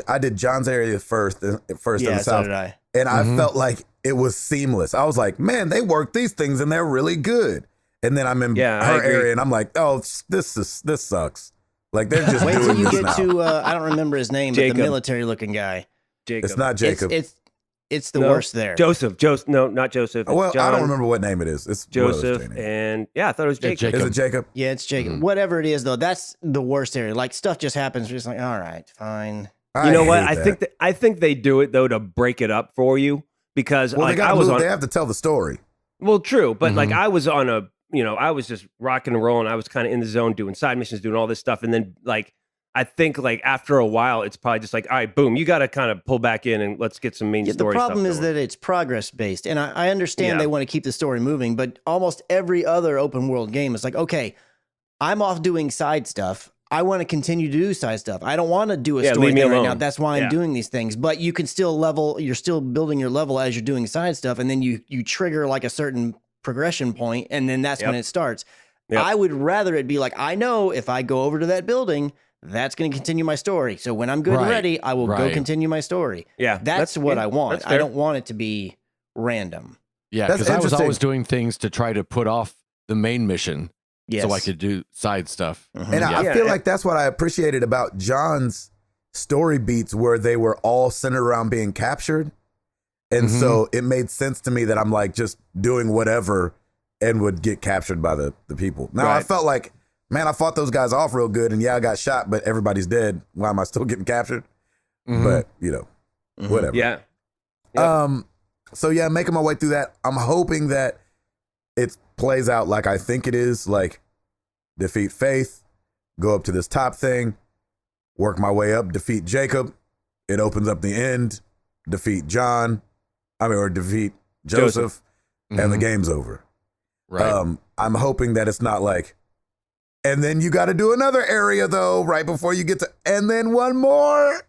I did John's area first in Yeah, the so South. did I. And I felt like it was seamless. I was like, man, they work these things and they're really good. And then I'm in Yeah, I her agree. area and I'm like, oh, this sucks. Like, they're just Wait doing till you this get now. to, I don't remember his name, but Jacob. the military looking guy. Jacob. It's not Jacob. It's the No, worst there. Joseph. No, not Joseph. It's Well, I John, don't remember what name it is. It's one of those Joseph, J names. and yeah, I thought it was Yeah, Jacob. Is it Jacob? Yeah, it's Jacob. Whatever it is, though, that's the worst area. Like, stuff just happens. We're just like, all right, fine. You know what? hate that. I think they do it though to break it up for you because Well, like they I got was to on. They have to tell the story. Well, true, but like I was on a, I was just rocking and rolling. I was kind of in the zone, doing side missions, doing all this stuff, and then like I think like after a while, it's probably just like, all right, boom, you got to kind of pull back in and let's get some main Yeah, the story. problem stuff is going. that it's progress based, and I understand Yeah. they want to keep the story moving, but almost every other open world game is like, okay, I'm off doing side stuff. I want to continue to do side stuff. I don't want to do a Yeah, story leave me thing right now. alone. That's why I'm Yeah. doing these things. But you can still level. You're still building your level as you're doing side stuff, and then you trigger like a certain progression point, and then that's when Yep. it starts. Yep. I would rather it be like, I know if I go over to that building, that's going to continue my story. So when I'm good and Right, ready, I will go right. continue my story. Yeah, That's what I want. that's I fair. don't want it to be random. Yeah, That's because I was interesting. always doing things to try to put off the main mission Yes. so I could do side stuff. Mhm. And I Yeah. feel like that's what I appreciated about John's story beats, where they were all centered around being captured. And so it made sense to me that I'm like just doing whatever and would get captured by the people. Now I Right. felt like, man, I fought those guys off real good, and yeah, I got shot, but everybody's dead. Why am I still getting captured? But whatever. Yeah. Yep. So yeah, making my way through that. I'm hoping that it plays out like I think it is, like defeat Faith, go up to this top thing, work my way up, defeat Jacob. It opens up the end, defeat John. Or defeat Joseph, and the game's over. Right. I'm hoping that it's not like, and then you got to do another area though, right before you get to, and then one more,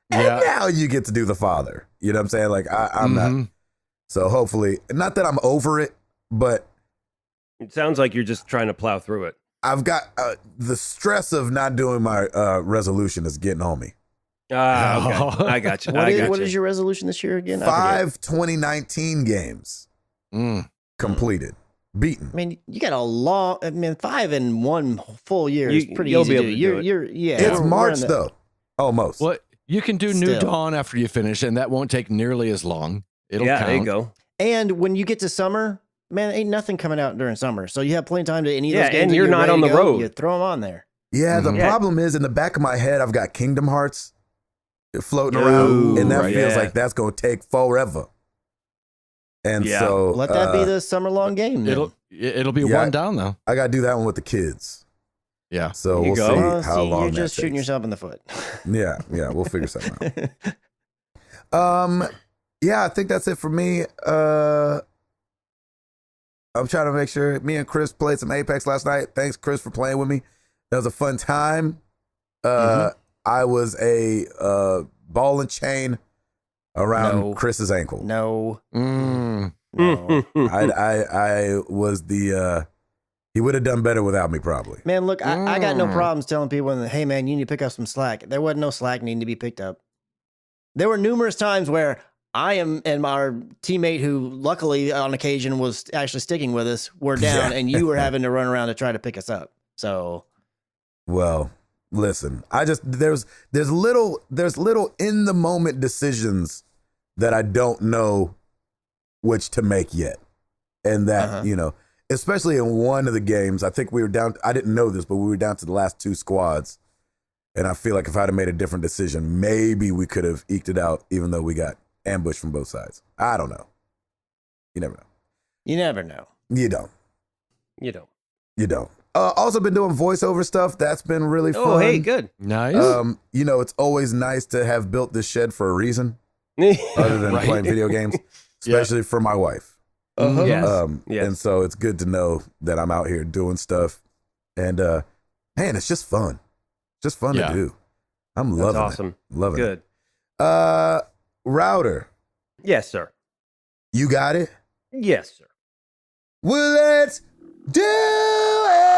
and Yeah. now you get to do the father. You know what I'm saying? Like I'm not. So hopefully, not that I'm over it, but It sounds like you're just trying to plow through it. I've got the stress of not doing my resolution is getting on me. Ah, okay. I got you. What is your resolution this year again? I forget. 5 2019 games completed, beaten. I mean, you got a long. I mean, 5 in one full year is pretty you'll easy be to able do. to do it. You're yeah. It's we're March in the- though, almost. What? You can do New Still. Dawn after you finish, and that won't take nearly as long. It'll count. there you go. And when you get to summer, man, ain't nothing coming out during summer. So you have plenty of time to any of those games. and that you're not ready on to the go, road. You throw them on there. Yeah, the Mhm. problem is in the back of my head, I've got Kingdom Hearts floating around, and that right. feels Yeah. like that's going to take forever. And Yeah. so Let that be the summer long game. Then. It'll be Yeah. one down though. I got to do that one with the kids. Yeah. So There you we'll go. see Well, how long you're that just shooting takes. yourself in the foot. Yeah, we'll figure something out. Yeah, I think that's it for me. I'm trying to make sure. Me and Chris played some Apex last night. Thanks, Chris, for playing with me. That was a fun time. I was a ball and chain around No. Chris's ankle. No. Mm. No. I was the. He would have done better without me, probably. Man, look, I got no problems telling people, hey, man, you need to pick up some slack. There wasn't no slack needing to be picked up. There were numerous times where I am and our teammate, who luckily on occasion was actually sticking with us, were down, Yeah. and you were having to run around to try to pick us up. So, Well, listen, I just there's little in the moment decisions that I don't know which to make yet, and that especially in one of the games, I think we were down. I didn't know this, but we were down to the last two squads, and I feel like if I'd have made a different decision, maybe we could have eked it out, even though we got ambushed from both sides. I don't know. You never know. you never know. You don't. You don't. You don't. Also been doing voiceover stuff. That's been really fun. Oh, hey, good. Nice. It's always nice to have built this shed for a reason other than Right. playing video games, especially for my wife. Yes. Yes. And so it's good to know that I'm out here doing stuff, and man, it's just fun. Just fun Yeah. to do. I'm That's loving awesome. it. Loving Good. it. Router, Yes, sir. you got it? Yes, sir. Well, let's do it.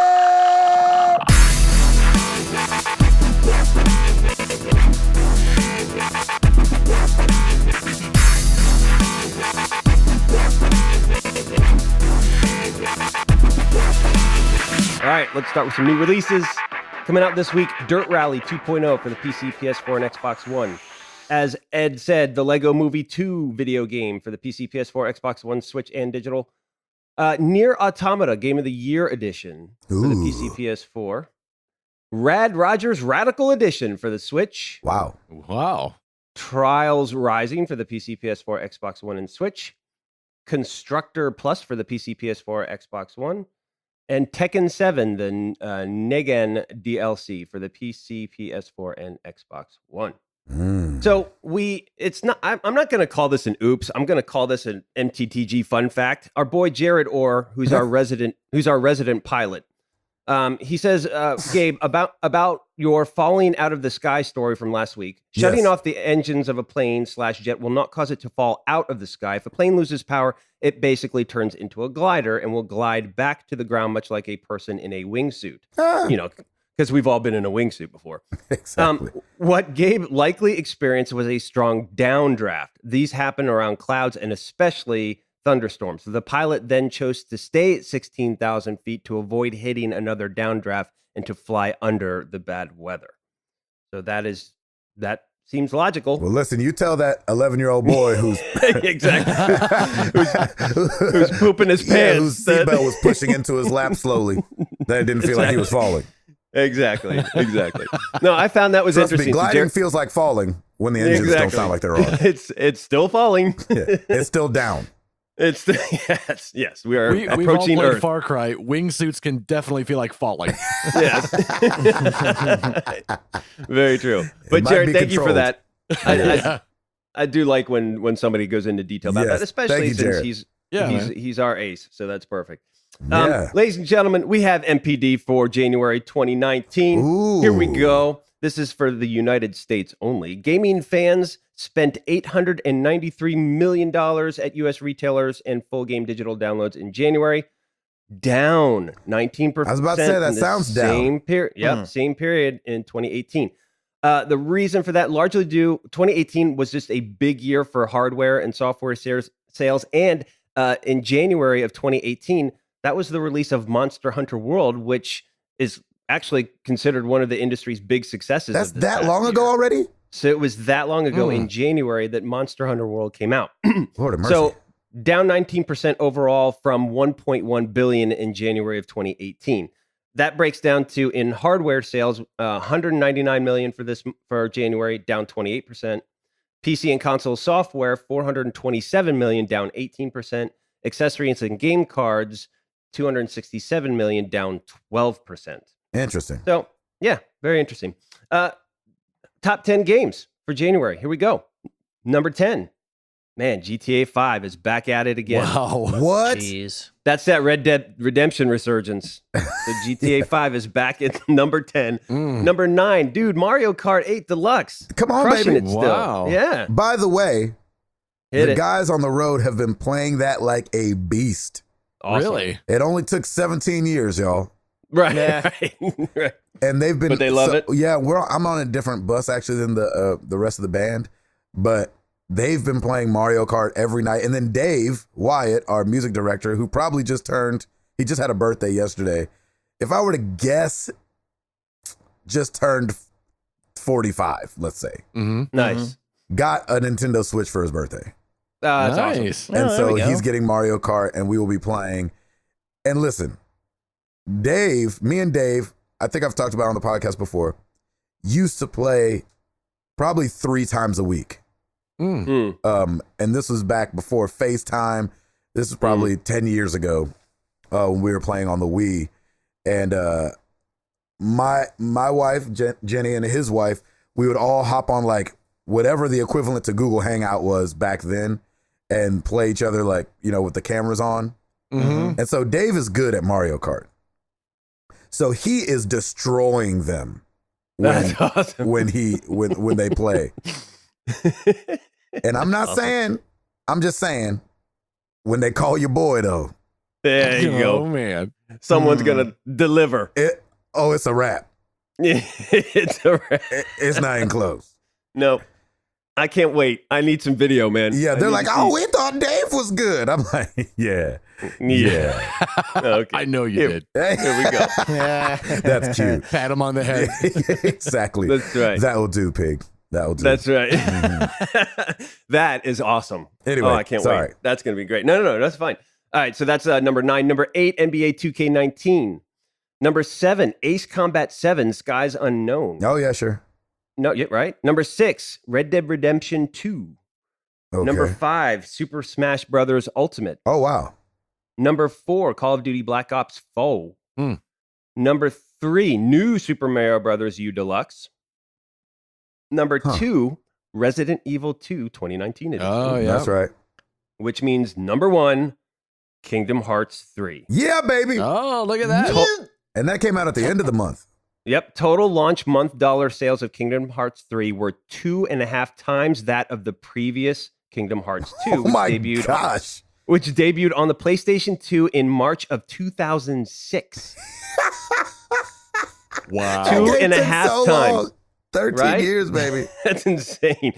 All right, let's start with some new releases. Coming out this week, Dirt Rally 2.0 for the PC, PS4, and Xbox One. As Ed said, the Lego Movie 2 video game for the PC, PS4, Xbox One, Switch, and digital. Nier Automata Game of the Year Edition for the PC, PS4. Rad Rogers Radical Edition for the Switch. Wow. Wow. Trials Rising for the PC, PS4, Xbox One, and Switch. Constructor Plus for the PC, PS4, Xbox One. And Tekken 7, the Negan DLC for the PC, PS4, and Xbox One. So I'm not going to call this an oops. I'm going to call this an MTTG fun fact. Our boy Jared Orr, who's our resident pilot, he says, Gabe, about your falling out of the sky story from last week. Shutting Yes. off the engines of a plane/jet will not cause it to fall out of the sky. If a plane loses power, it basically turns into a glider and will glide back to the ground, much like a person in a wingsuit. Because we've all been in a wingsuit before. Exactly. What Gabe likely experienced was a strong downdraft. These happen around clouds and especially thunderstorms. The pilot then chose to stay at 16,000 feet to avoid hitting another downdraft and to fly under the bad weather. So that seems logical. Well, listen, you tell that 11-year-old boy who's Exactly. who's pooping his pants. whose seatbelt was pushing into his lap slowly, that it didn't feel like he was falling. Exactly. No, I found that was Trust me, interesting. So gliding feels like falling when the engines don't sound like they're on. It's still falling. Yeah, it's still down. It's yes. We are We've all approaching played Earth. Far Cry. Wingsuits can definitely feel like falling. Yes. Very true. But might Jared, be thank you for controlled. that. I do like when somebody goes into detail about Yes. that, especially Thank you, since Jared. he's our ace. So that's perfect. Yeah. Ladies and gentlemen, we have MPD for January 2019. Ooh. Here we go. This is for the United States only. Gaming fans spent $893 million at U.S. retailers and full game digital downloads in January, down 19%. I was about to say, that from the sounds down. same period. Yep, same period in 2018. The reason for that, largely due, 2018 was just a big year for hardware and software sales. And in January of 2018, that was the release of Monster Hunter World, which is actually considered one of the industry's big successes. That's of this that past long year. ago already? So it was that long ago in January that Monster Hunter World came out. Lord have mercy. So down 19% overall from 1.1 billion in January of 2018. That breaks down to in hardware sales, 199 million for January, down 28%. PC and console software, 427 million, down 18%. Accessories and game cards, 267 million, down 12%. Interesting. So, yeah, very interesting. Top 10 games for January. Here we go. Number 10. Man, GTA 5 is back at it again. Wow. What? Jeez. That's that Red Dead Redemption resurgence. So GTA 5 is back at number 10. Number 9, dude, Mario Kart 8 Deluxe. Come on, Crushing baby. it still. Wow. Yeah. By the way, Hit the it. guys on the road have been playing that like a beast. Awesome. Really? It only took 17 years, y'all. Right. Yeah. Right. And they've been But they love it? Yeah, I'm on a different bus actually than the rest of the band, but they've been playing Mario Kart every night. And then Dave Wyatt, our music director, who probably just had a birthday yesterday. If I were to guess, just turned 45, let's say. Nice. Got a Nintendo Switch for his birthday. That's awesome. Nice. And Oh, there so we go. he's getting Mario Kart and we will be playing. And listen, me and Dave, I think I've talked about it on the podcast before, used to play probably 3 times a week. And this was back before FaceTime. This was probably 10 years ago when we were playing on the Wii. And my wife, Jenny, and his wife, we would all hop on like whatever the equivalent to Google Hangout was back then and play each other like, with the cameras on. And so Dave is good at Mario Kart. So he is destroying them That's awesome. when they play. And I'm not saying, I'm just saying, when they call your boy though, There you Oh go. man. Someone's going to deliver. it's a wrap. It's a wrap. It's not even close. No, I can't wait. I need some video, man. Yeah, I they're need like, to oh, see- we thought Dave was good. I'm like, yeah. yeah. Okay. I know you Here- did. Here we go. Yeah. That's cute. Pat him on the head. Exactly. That's right. That will do, pig. That will do. That's right. That is awesome. Anyway, oh, I can't sorry. wait. That's going to be great. No, that's fine. All right, so that's number 9. Number 8, NBA 2K19. Number 7, Ace Combat 7, Skies Unknown. Oh, yeah, sure. No, yeah, right. Number 6, Red Dead Redemption 2. Okay. Number 5, Super Smash Brothers Ultimate. Oh, wow. Number 4, Call of Duty Black Ops 4. Hmm. Number 3, New Super Mario Brothers U Deluxe. Number 2, Resident Evil 2 2019 edition. Oh yeah. That's right. Which means number 1, Kingdom Hearts 3. Yeah, baby. Oh, look at that. And that came out at the end of the month. Yep. Total launch month dollar sales of Kingdom Hearts 3 were 2.5 times that of the previous Kingdom Hearts 2, Oh, my gosh. which debuted on the PlayStation 2 in March of 2006. Wow. Two That game and a took half so times. long. 13 Right? years, baby. That's insane.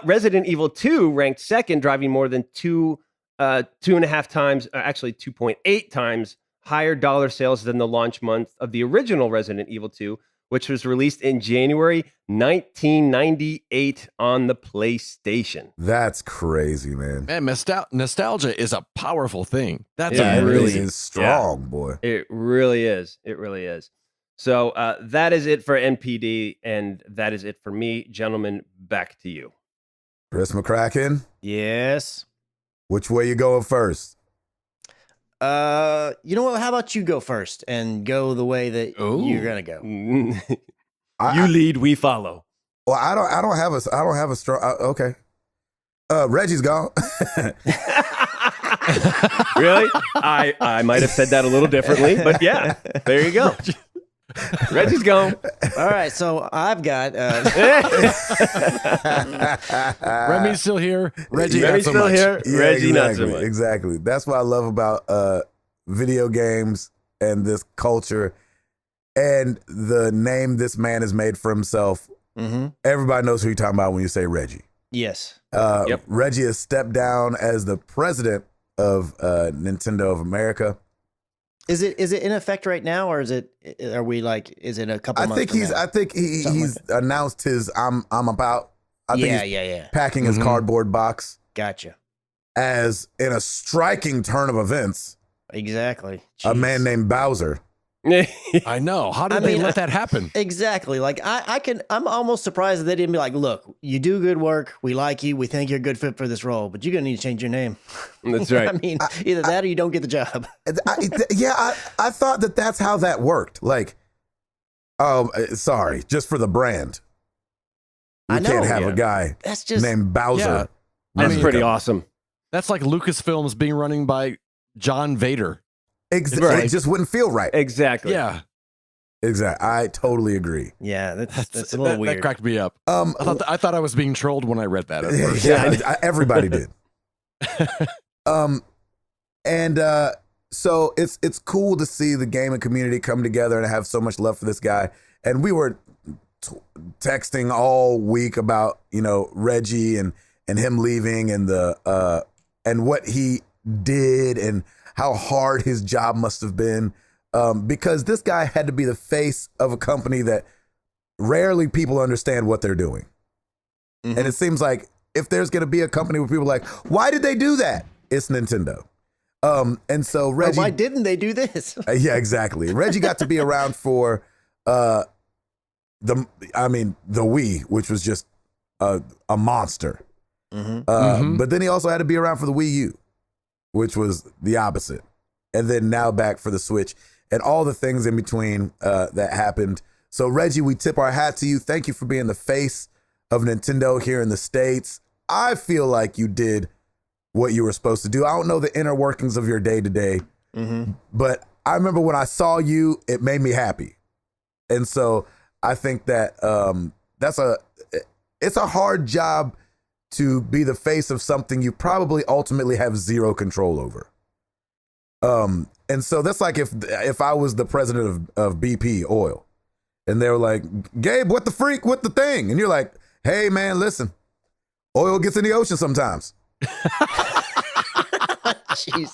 Resident Evil 2 ranked second, driving more than 2.5 times, actually 2.8 times higher dollar sales than the launch month of the original Resident Evil 2, which was released in January 1998 on the PlayStation. That's crazy, man. Man, nostalgia is a powerful thing. That's Yeah, It it really is strong, boy. It really is. It really is. So that is it for NPD, and that is it for me. Gentlemen, back to you. Chris McCracken, Yes. which way you going first? You know what? How about you go first and go the way that Ooh. you're gonna go? You I- lead, we follow. Well, I don't have a strong. Okay. Reggie's gone. Really? I might have said that a little differently, but yeah, there you go. Reggie's gone. All right, so I've got. Remy's still here. Reggie, not Reggie's so still much. here. Yeah, Reggie, not so exactly, much. Exactly. That's what I love about video games and this culture and the name this man has made for himself. Mm-hmm. Everybody knows who you're talking about when you say Reggie. Yes. Yep. Reggie has stepped down as the president of Nintendo of America. Is it in effect right now, or is it? Are we like? Is it a couple? I months think from he's. now? I think Something he's like announced his. I'm about. I think Yeah, he's yeah. packing his cardboard box. Gotcha. As in a striking turn of events, Exactly. a man Jeez. named Bowser. I know. How did I they mean, let that happen? Exactly. Like I'm almost surprised that they didn't be like, look, you do good work. We like you. We think you're a good fit for this role, but you're going to need to change your name. That's right. I mean, either that or you don't get the job. I thought that's how that worked. Like, sorry, just for the brand. We I know, can't have yeah. a guy That's just named Bowser. Yeah. That's running pretty the company. awesome. That's like Lucasfilms being running by John Vader. It just wouldn't feel right. Exactly. Yeah. Exactly. I totally agree. yeah, that's a little weird. That cracked me up. I thought I was being trolled when I read that at first. Everybody did. So it's cool to see the gaming community come together and have so much love for this guy. And we were texting all week about Reggie and him leaving and and what he did and how hard his job must have been, because this guy had to be the face of a company that rarely people understand what they're doing. Mhm. And it seems like if there's going to be a company where people are like, why did they do that? It's Nintendo. And so Or Reggie, why didn't they do this? yeah, exactly. Reggie got to be around for the Wii, which was just a monster. But then he also had to be around for the Wii U, which was the opposite. And then now back for the Switch and all the things in between that happened. So Reggie, we tip our hat to you. Thank you for being the face of Nintendo here in the States. I feel like you did what you were supposed to do. I don't know the inner workings of your day to day, but I remember when I saw you, it made me happy. And so I think that it's a hard job to be the face of something you probably ultimately have zero control over. And so that's like if I was the president of BP Oil and they were like, Gabe, what the freak, what the thing? And you're like, hey man, listen, oil gets in the ocean sometimes. Jeez.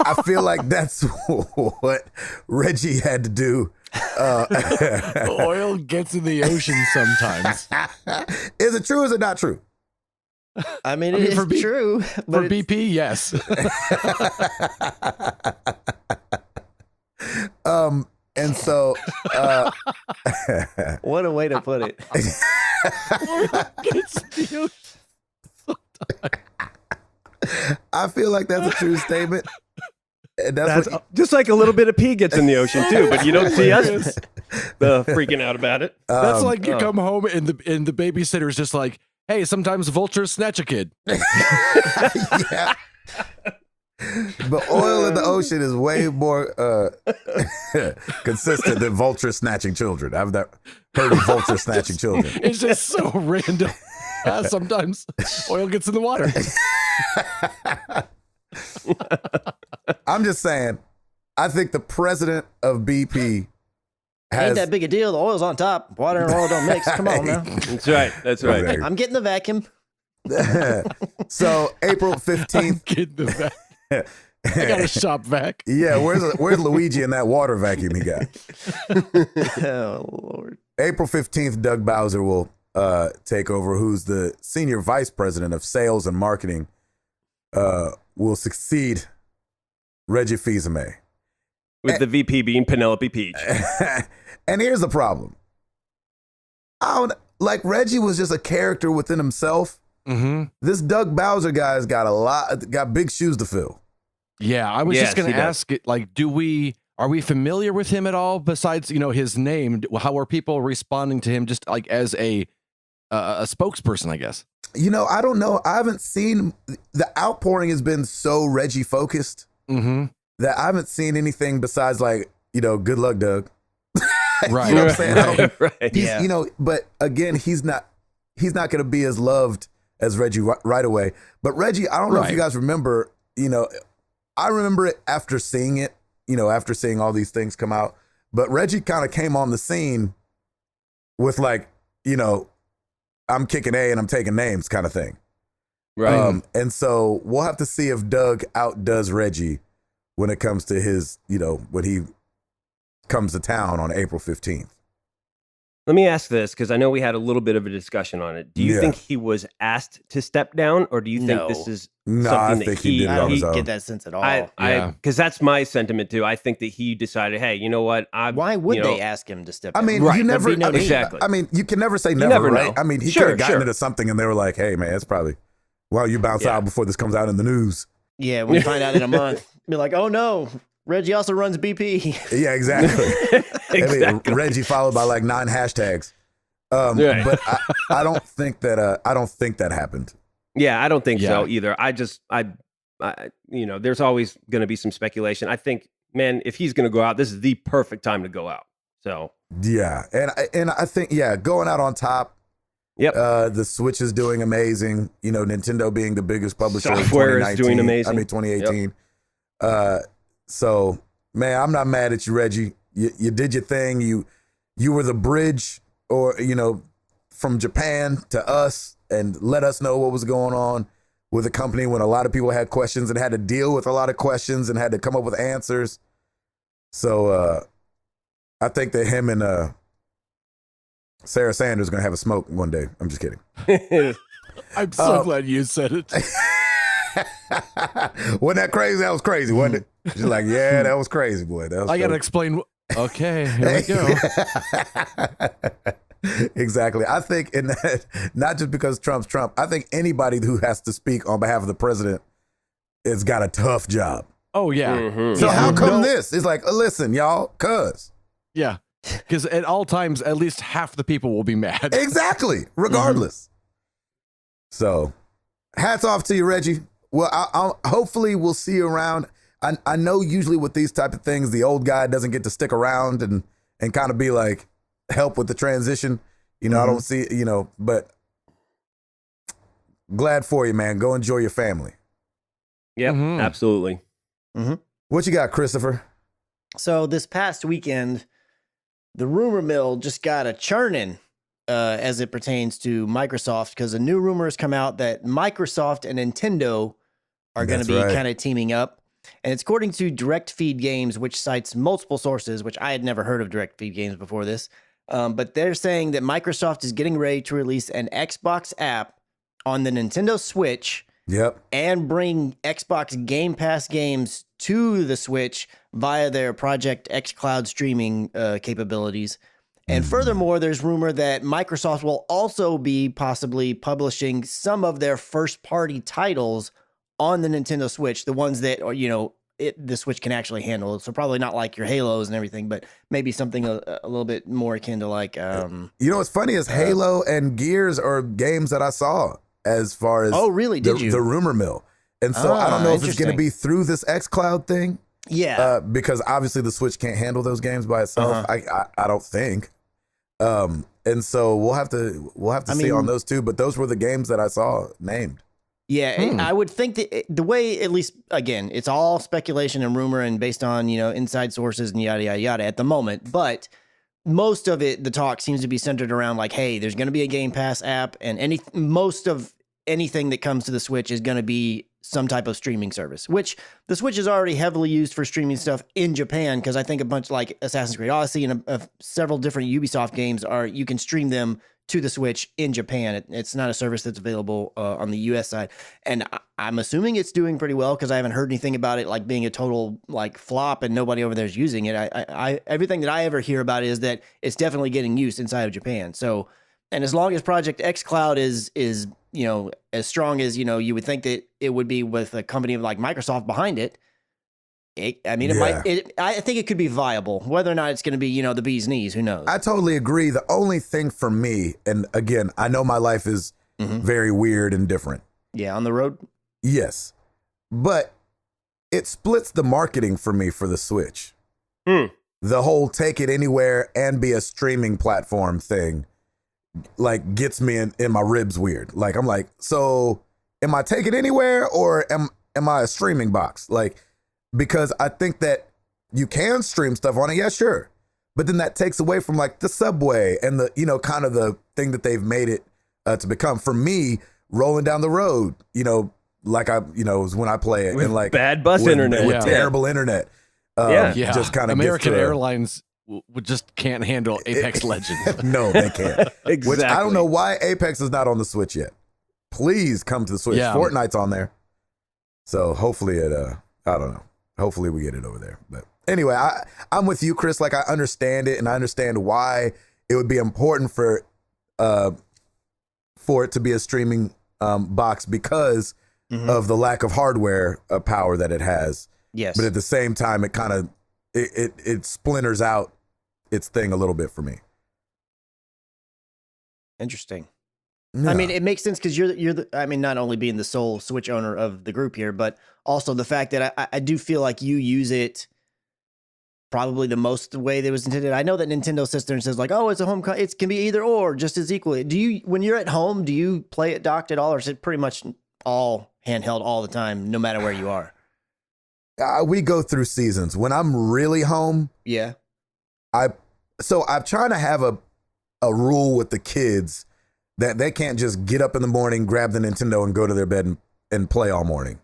I feel like that's what Reggie had to do. Oil gets in the ocean sometimes. Is it true or is it not true? I mean, it is for true. For But it's- BP, yes. And so what a way to put it. Oil gets in the ocean sometimes. I feel like that's a true statement. And that's what, Just like a little bit of pee gets in the ocean too, but you don't see us freaking out about it. That's like you come home and the babysitter's just like, hey, sometimes vultures snatch a kid. yeah. But oil in the ocean is way more consistent than vulture snatching children. I've never heard of vulture snatching children. It's just so random. Sometimes oil gets in the water. I'm just saying, I think the president of BP has Ain't that big a deal. The oil's on top. Water and oil don't mix. Come on now. That's right. That's right. Exactly. I'm getting the vacuum. So April 15th. Get the vac. I got a shop vac. Yeah, where's Luigi in that water vacuum he got? Oh, Lord. April 15th, Doug Bowser will take over, who's the senior vice president of sales and marketing, will succeed Reggie Fils-Aime. With the VP being Penelope Peach. And here's the problem. Reggie was just a character within himself. Mm-hmm. This Doug Bowser guy's got big shoes to fill. Yeah, I was Yes, just going he to does. ask it. Like, are we familiar with him at all? Besides, his name, how are people responding to him? Just like as a spokesperson, I guess. I don't know. I haven't seen, the outpouring has been so Reggie focused Mm-hmm. that I haven't seen anything besides good luck, Doug. Right. You know what I'm saying? I don't- Right. He's, Yeah. but again, he's not going to be as loved as Reggie right away. But Reggie, I don't know if you Right. guys remember, I remember it after seeing it, after seeing all these things come out. But Reggie kind of came on the scene with I'm kicking A and I'm taking names kind of thing. Right. And so we'll have to see if Doug outdoes Reggie when it comes to his, when he comes to town on April 15th. Let me ask this, because I know we had a little bit of a discussion on it. Do you think he was asked to step down, or do you think this is No, I something think that he did it on his I own. don't get that sense at all. Because that's my sentiment too. I think that he decided, hey, you know what? Why would they ask him to step I down? mean, Right, you never. there'd be no need. Exactly. I mean, you can never say never, never right? know. I mean, he Sure, could have gotten sure. into something, and they were like, "Hey, man, it's probably well, you bounce out before this comes out in the news." Yeah, we find out in a month. Be like, oh no, Reggie also runs BP. Yeah, exactly. Exactly. I mean, Reggie followed by like 9 hashtags. Right. But I don't think that. I don't think that happened. Yeah, I don't think Yeah. so either. There's always going to be some speculation. I think, man, if he's going to go out, this is the perfect time to go out. So, Yeah, and I think going out on top. yep. The Switch is doing amazing. You know, Nintendo being the biggest publisher Software in is 2019. doing amazing. I mean, 2018. So, man, I'm not mad at you, Reggie. You did your thing. You were the bridge, or from Japan to us, and let us know what was going on with the company when a lot of people had questions and had to deal with a lot of questions and had to come up with answers. So, I think that him and Sarah Sanders are going to have a smoke one day. I'm just kidding. I'm so glad you said it. Wasn't that crazy? That was crazy, wasn't it? She's like, yeah, that was crazy, boy. That was I got to crazy. explain. Okay, here we go. Exactly. I think in that, not just because Trump's Trump, I think anybody who has to speak on behalf of the president has got a tough job. Oh, yeah. Mhm. So Yeah. how come No. this? It's like, listen, y'all, cuz. Yeah. Because at all times, at least half the people will be mad. Exactly. Regardless. So hats off to you, Reggie. Well, I'll hopefully we'll see you around. I know usually with these type of things, the old guy doesn't get to stick around and kind of be like, help with the transition. I don't see, but glad for you, man. Go enjoy your family. Yep, Mhm. absolutely. What you got, Christopher? So this past weekend, the rumor mill just got a churning as it pertains to Microsoft, because a new rumor has come out that Microsoft and Nintendo are going to That's be right. kind of teaming up. And it's according to Direct Feed Games, which cites multiple sources, which I had never heard of Direct Feed Games before this. But they're saying that Microsoft is getting ready to release an Xbox app on the Nintendo Switch Yep. and bring Xbox Game Pass games to the Switch via their Project X Cloud streaming capabilities. And furthermore, there's rumor that Microsoft will also be possibly publishing some of their first-party titles on the Nintendo Switch, the ones that the Switch can actually handle. So probably not like your Halos and everything, but maybe something a little bit more akin to like. You know what's funny is Halo and Gears are games that I saw as far as Oh, really? Did you? the rumor mill. And so I don't know if it's going to interesting. be through this xCloud thing, Yeah. because obviously the Switch can't handle those games by itself. I don't think. And so we'll have to see mean- on those two. But those were the games that I saw named. Yeah, I would think that the way, at least, again, it's all speculation and rumor and based on, inside sources and yada, yada, yada at the moment. But most of it, the talk seems to be centered around like, hey, there's going to be a Game Pass app, and most of anything that comes to the Switch is going to be some type of streaming service, which the Switch is already heavily used for streaming stuff in Japan, because I think a bunch like Assassin's Creed Odyssey and several different Ubisoft games you can stream them to the Switch in Japan. It's not a service that's available on the US side. And I'm assuming it's doing pretty well, because I haven't heard anything about it like being a total like flop and nobody over there is using it. I everything that I ever hear about it is that it's definitely getting used inside of Japan. So, and as long as Project X Cloud is as strong as you would think that it would be with a company like Microsoft behind it, it might. I think it could be viable. Whether or not it's going to be the bee's knees, who knows? I totally agree. The only thing for me, and again, I know my life is very weird and different. Yeah, on the road. Yes, but it splits the marketing for me for the Switch. The whole take it anywhere and be a streaming platform thing, like, gets me in my ribs weird. Like, I'm like, so am I take it anywhere or am I a streaming box? Like, because I think that you can stream stuff on it. Yeah, sure. But then that takes away from like the subway and the, kind of the thing that they've made it to become. For me, rolling down the road, like is when I play it. With and like bad bus internet. with Yeah. terrible internet. Yeah. Yeah. Just kind of American Airlines just can't handle Apex Legends. No, they can't. Exactly. Which I don't know why Apex is not on the Switch yet. Please come to the Switch. Yeah. Fortnite's on there. So hopefully I don't know. Hopefully we get it over there. But anyway, I'm with you, Chris. Like, I understand it, and I understand why it would be important for it to be a streaming box because of the lack of hardware power that it has. Yes. But at the same time, it kind of it splinters out its thing a little bit for me. Interesting. Yeah. I mean, it makes sense because you're the, I mean, not only being the sole Switch owner of the group here, but also the fact that I do feel like you use it probably the most the way that it was intended. I know that Nintendo sits there and says like, oh, it's a home, it can be either or just as equally. Do you, when you're at home, do you play it docked at all, or is it pretty much all handheld all the time, no matter where you are? We go through seasons. When I'm really home, Yeah. I'm trying to have a rule with the kids that they can't just get up in the morning, grab the Nintendo, and go to their bed and play all morning.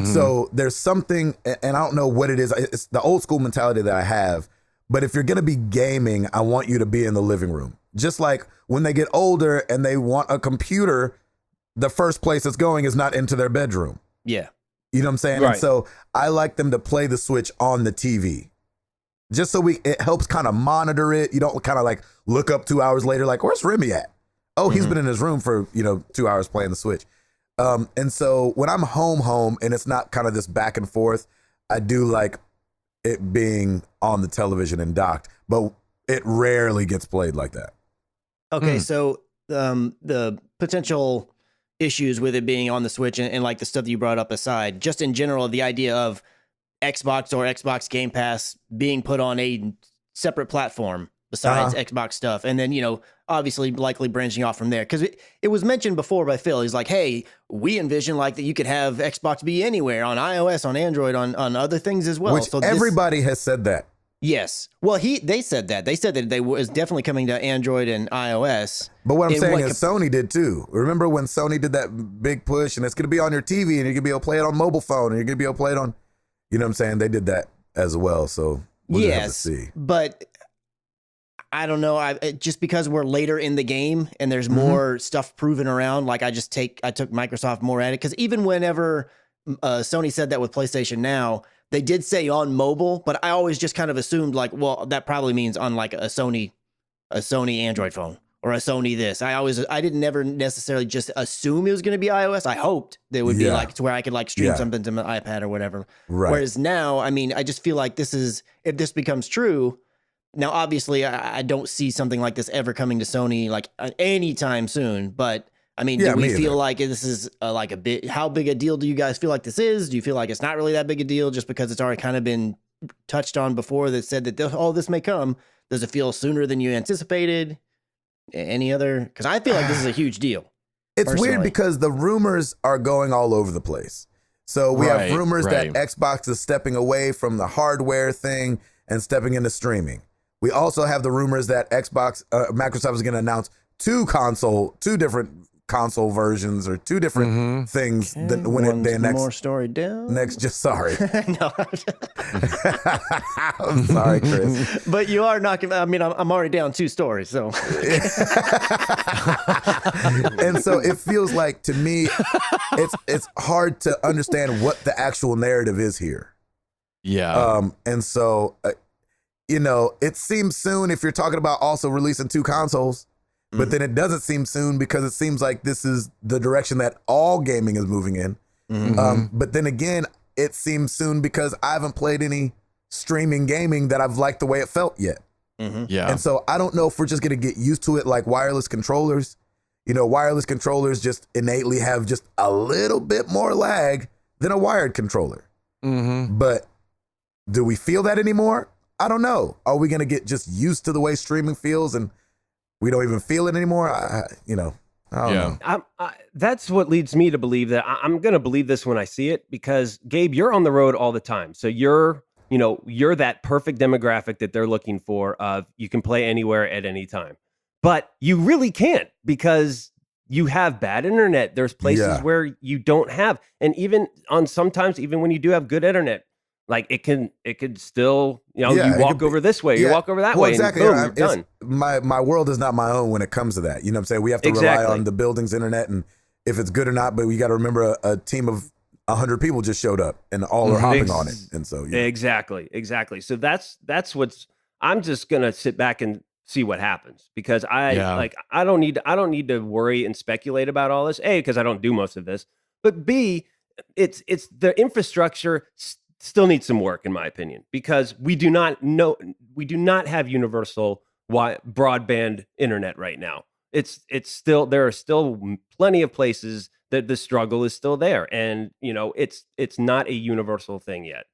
So there's something, and I don't know what it is. It's the old school mentality that I have. But if you're going to be gaming, I want you to be in the living room. Just like when they get older and they want a computer, the first place it's going is not into their bedroom. Yeah. You know what I'm saying? Right. And so I like them to play the Switch on the TV. Just so it helps kind of monitor it. You don't kind of like look up 2 hours later, like, where's Remy at? Oh, he's been in his room for, 2 hours playing the Switch. And so when I'm home, and it's not kind of this back and forth, I do like it being on the television and docked, but it rarely gets played like that. Okay, so the potential issues with it being on the Switch and like the stuff that you brought up aside, just in general, the idea of Xbox or Xbox Game Pass being put on a separate platform besides Xbox stuff, and then obviously likely branching off from there, because it was mentioned before by Phil. He's like, hey, we envision like that you could have Xbox be anywhere, on iOS, on Android, on other things as well. Which everybody has said that. Yes. Well, they said that. They said that they was definitely coming to Android and iOS. But what I'm saying is Sony did too. Remember when Sony did that big push, and it's going to be on your TV, and you're going to be able to play it on mobile phone, and you're going to be able to play it on, you know what I'm saying? They did that as well. So we'll just have to see. But I don't know. Just because we're later in the game and there's more stuff proven around, like I took Microsoft more at it, because even whenever Sony said that with PlayStation Now, they did say on mobile, but I always just kind of assumed like, well, that probably means on like a Sony Android phone or a Sony this. I didn't never necessarily just assume it was going to be iOS. I hoped that it would be like to where I could like stream something to my iPad or whatever. Right. Whereas now, I mean, I just feel like if this becomes true. Now, obviously, I don't see something like this ever coming to Sony like anytime soon. But I mean, do we feel like this is like a bit? How big a deal do you guys feel like this is? Do you feel like it's not really that big a deal just because it's already kind of been touched on before that said that this may come? Does it feel sooner than you anticipated? Any other? Because I feel like this is a huge deal. It's personally. weird because the rumors are going all over the place. So we have rumors that Xbox is stepping away from the hardware thing and stepping into streaming. We also have the rumors that Microsoft is going to announce two different console versions or two different things. More story down. Next, just sorry. No, I'm sorry, Chris. But you are knocking. I mean, I'm already down 2 stories. So, and so it feels like to me, it's hard to understand what the actual narrative is here. Yeah. And so. It seems soon if you're talking about also releasing 2 consoles, but then it doesn't seem soon because it seems like this is the direction that all gaming is moving in. But then again, it seems soon because I haven't played any streaming gaming that I've liked the way it felt yet. Yeah. And so I don't know if we're just going to get used to it like wireless controllers. Wireless controllers just innately have just a little bit more lag than a wired controller. But do we feel that anymore? I don't know. Are we going to get just used to the way streaming feels and we don't even feel it anymore? I don't know. That's what leads me to believe that I'm going to believe this when I see it, because Gabe, you're on the road all the time. So you're that perfect demographic that they're looking for of you can play anywhere at any time. But you really can't because you have bad internet. There's places where you don't have. And even sometimes when you do have good internet, like it could still, Yeah, you it walk could be- over this way, you yeah. walk over that Well, way, exactly. and boom, I- you're it's- done. My world is not my own when it comes to that. You know what I'm saying? We have to rely Exactly. on the building's internet and if it's good or not, but we got to remember a team of 100 people just showed up and all are hopping on it. And so, yeah. Exactly. So that's what's. I'm just gonna sit back and see what happens because I don't need to worry and speculate about all this. A, because I don't do most of this, but B, it's the infrastructure still needs some work in my opinion because we do not have universal broadband internet right now. It's still, there are still plenty of places that the struggle is still there, and it's not a universal thing yet.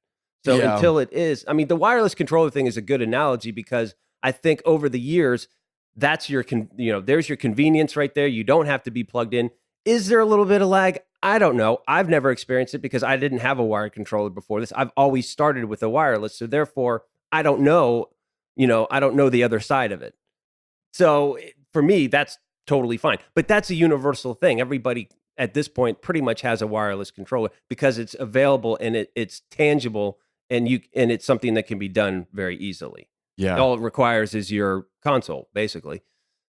So until it is, I mean, the wireless controller thing is a good analogy because I think over the years, that's there's your convenience right there. You don't have to be plugged in. Is there a little bit of lag? I don't know. I've never experienced it because I didn't have a wired controller before this. I've always started with a wireless, so therefore I don't know. I don't know the other side of it. So for me, that's totally fine. But that's a universal thing. Everybody at this point pretty much has a wireless controller because it's available and it's tangible and it's something that can be done very easily. Yeah. All it requires is your console, basically.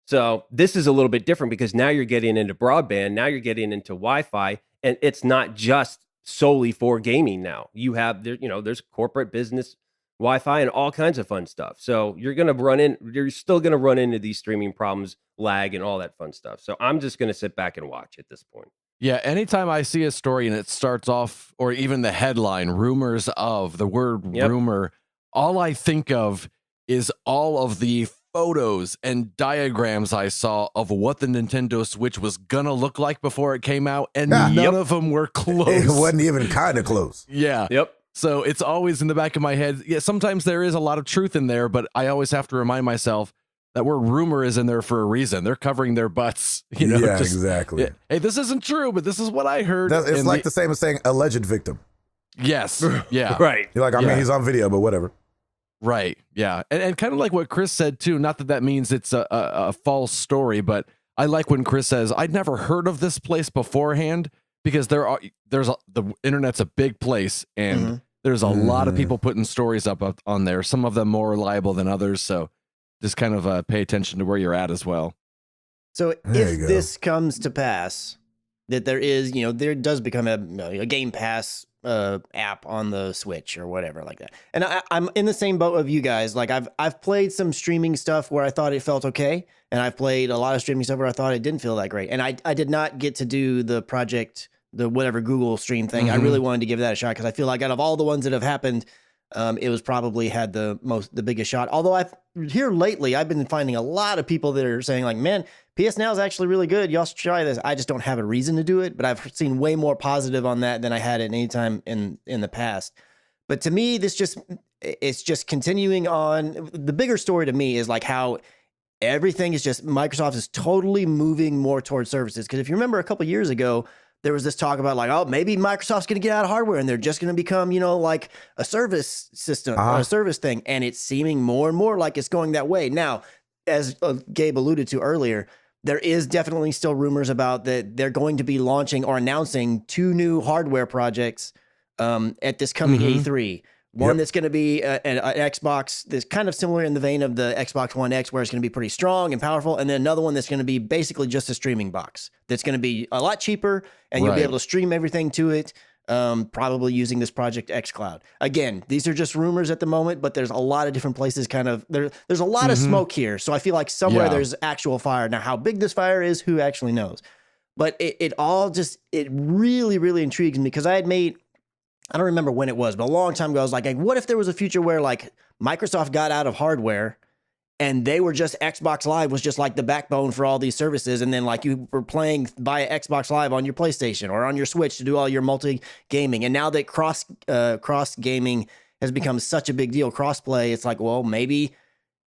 So this is a little bit different because now you're getting into broadband, now you're getting into Wi-Fi, and it's not just solely for gaming now. You have there's corporate business Wi-Fi and all kinds of fun stuff. So you're still gonna run into these streaming problems, lag, and all that fun stuff. So I'm just gonna sit back and watch at this point. Yeah, anytime I see a story and it starts off, or even the headline, rumors of, the word rumor, all I think of is all of the photos and diagrams I saw of what the Nintendo Switch was gonna look like before it came out, and none of them were close. It wasn't even kind of close. Yeah. Yep. So it's always in the back of my head. Yeah, sometimes there is a lot of truth in there, but I always have to remind myself that word rumor is in there for a reason. They're covering their butts. Yeah, exactly. Yeah, hey, this isn't true, but this is what I heard. It's like the same as saying alleged victim. Yes. Yeah. Right. You're like, I mean, he's on video, but whatever. Right. Yeah. And kind of like what Chris said too, not that means it's a false story, but I like when Chris says, I'd never heard of this place beforehand, because the internet's a big place and there's a lot of people putting stories up on there, some of them more reliable than others. So just kind of pay attention to where you're at as well. So if this comes to pass, that there does become a Game Pass app on the Switch or whatever like that. And I'm in the same boat of you guys. Like I've played some streaming stuff where I thought it felt okay, and I've played a lot of streaming stuff where I thought it didn't feel that great. And I did not get to do the whatever Google stream thing. I really wanted to give that a shot because I feel like out of all the ones that have happened, it was probably had the biggest shot. Although here lately, I've been finding a lot of people that are saying like, man, PS Now is actually really good. Y'all should try this. I just don't have a reason to do it, but I've seen way more positive on that than I had at any time in the past. But to me, it's just continuing on. The bigger story to me is like how everything is just, Microsoft is totally moving more towards services. Because if you remember a couple years ago, there was this talk about like, oh, maybe Microsoft's going to get out of hardware and they're just going to become, like a service system or a service thing. And it's seeming more and more like it's going that way. Now, as Gabe alluded to earlier, there is definitely still rumors about that they're going to be launching or announcing 2 new hardware projects at this coming E3. One that's going to be an Xbox that's kind of similar in the vein of the Xbox One X, where it's going to be pretty strong and powerful. And then another one that's going to be basically just a streaming box that's going to be a lot cheaper, and you'll be able to stream everything to it, probably using this Project X Cloud. Again, these are just rumors at the moment, but there's a lot of different places there's a lot of smoke here. So I feel like somewhere there's actual fire. Now, how big this fire is, who actually knows? But it really, really intrigues me because I don't remember when it was, but a long time ago, I was like, what if there was a future where like Microsoft got out of hardware and they were just, Xbox Live was just like the backbone for all these services. And then like you were playing via Xbox Live on your PlayStation or on your Switch to do all your multi-gaming. And now that cross gaming has become such a big deal, cross-play, it's like, well, maybe,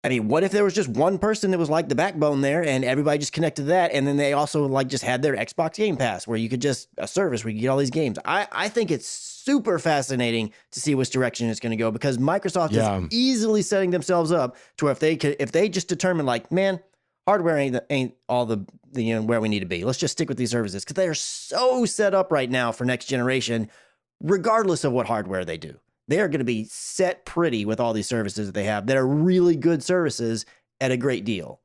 what if there was just one person that was like the backbone there and everybody just connected to that? And then they also like just had their Xbox Game Pass where you could a service where you get all these games. I think it's super fascinating to see which direction it's going to go, because Microsoft is easily setting themselves up to where if they just determine like, man, hardware ain't all the where we need to be. Let's just stick with these services, because they are so set up right now for next generation, regardless of what hardware they do. they are going to be set pretty with all these services that they have that are really good services at a great deal.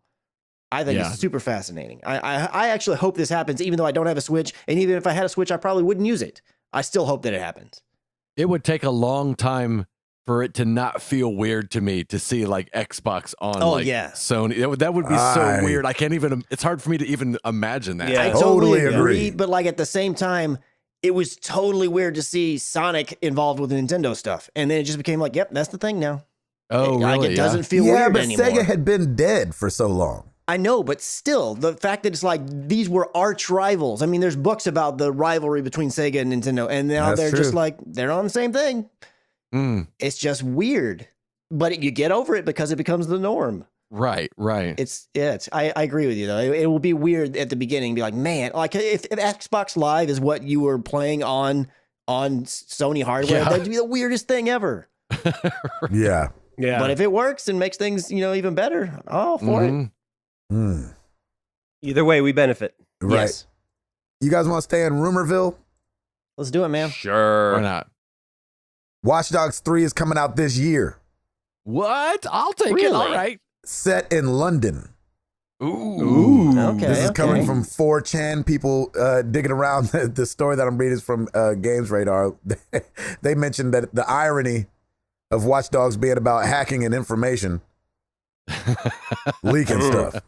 I think it's super fascinating. I actually hope this happens, even though I don't have a Switch. And even if I had a Switch, I probably wouldn't use it. I still hope that it happens. It would take a long time for it to not feel weird to me to see like Xbox on Sony. That would be so weird. I can't even, it's hard for me to even imagine that. Yeah, I totally agree. But like at the same time, it was totally weird to see Sonic involved with Nintendo stuff. And then it just became like, yep, that's the thing now. Oh, like, really? It doesn't feel weird anymore. Sega had been dead for so long. I know, but still, the fact that it's like these were arch rivals. I mean, there's books about the rivalry between Sega and Nintendo, and now they're just like, they're on the same thing. It's just weird, but you get over it because it becomes the norm. Right. I agree with you though. It will be weird at the beginning, be like, man, like if Xbox Live is what you were playing on Sony hardware, that'd be the weirdest thing ever. Yeah. But if it works and makes things, even better, for it. Either way, we benefit. Right. Yes. You guys want to stay in Rumorville? Let's do it, man. Sure. Why not? Watch Dogs 3 is coming out this year. What? I'll take it. All right. Set in London. Ooh. Okay. This is coming from 4chan. People digging around. The story that I'm reading is from Games Radar. They mentioned that the irony of Watch Dogs being about hacking and information, leaking stuff.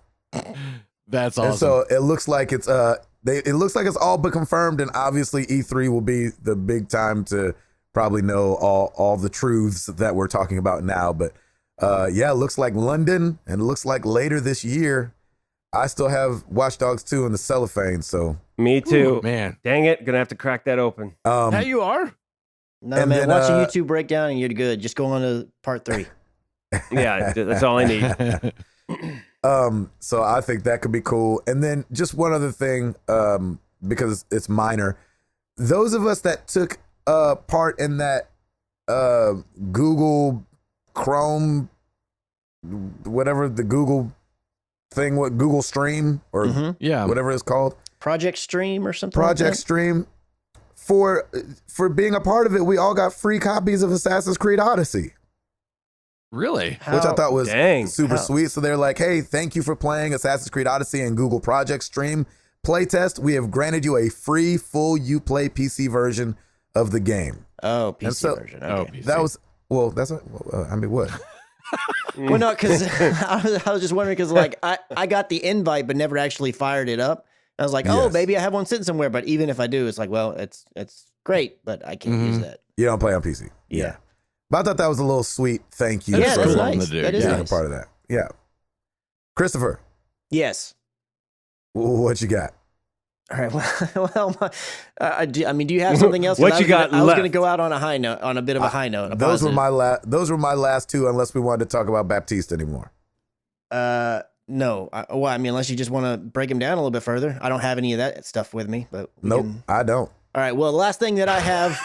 That's awesome. And so it looks like it's it looks like it's all but confirmed, and obviously E3 will be the big time to probably know all the truths that we're talking about now. But it looks like London, and it looks like later this year. I still have Watch Dogs 2 in the cellophane, so me too. Ooh, man. Dang it, gonna have to crack that open. Hey, you are? No, man, then, watch a YouTube breakdown and you're good. Just go on to part 3. Yeah, that's all I need. So I think that could be cool. And then just one other thing, because it's minor. Those of us that took part in that Google Chrome, whatever the Google thing, what Google Stream or whatever it's called, Project Stream or something. Project Stream. For being a part of it, we all got free copies of Assassin's Creed Odyssey. Really? Which I thought was super sweet. So they're like, hey, thank you for playing Assassin's Creed Odyssey and Google Project Stream playtest. We have granted you a free full Uplay PC version of the game. Oh, PC version. Okay. That was, that's what, I mean, what? Well, no, because I was just wondering, because like I got the invite but never actually fired it up. I was like, oh, maybe I have one sitting somewhere. But even if I do, it's like, well, it's great, but I can't use that. You don't play on PC. Yeah. But I thought that was a little sweet thank you. Yeah, for that's nice. That is being nice. a part of that. Yeah. Christopher. Yes. What you got? All right. Well, I mean, do you have something else? What you got I was left? going to go out on a high note, on a bit of a high note. Those were my last two, unless we wanted to talk about Baptiste anymore. No. I mean, unless you just want to break him down a little bit further. I don't have any of that stuff with me, but nope, I don't. All right. Well, the last thing that I have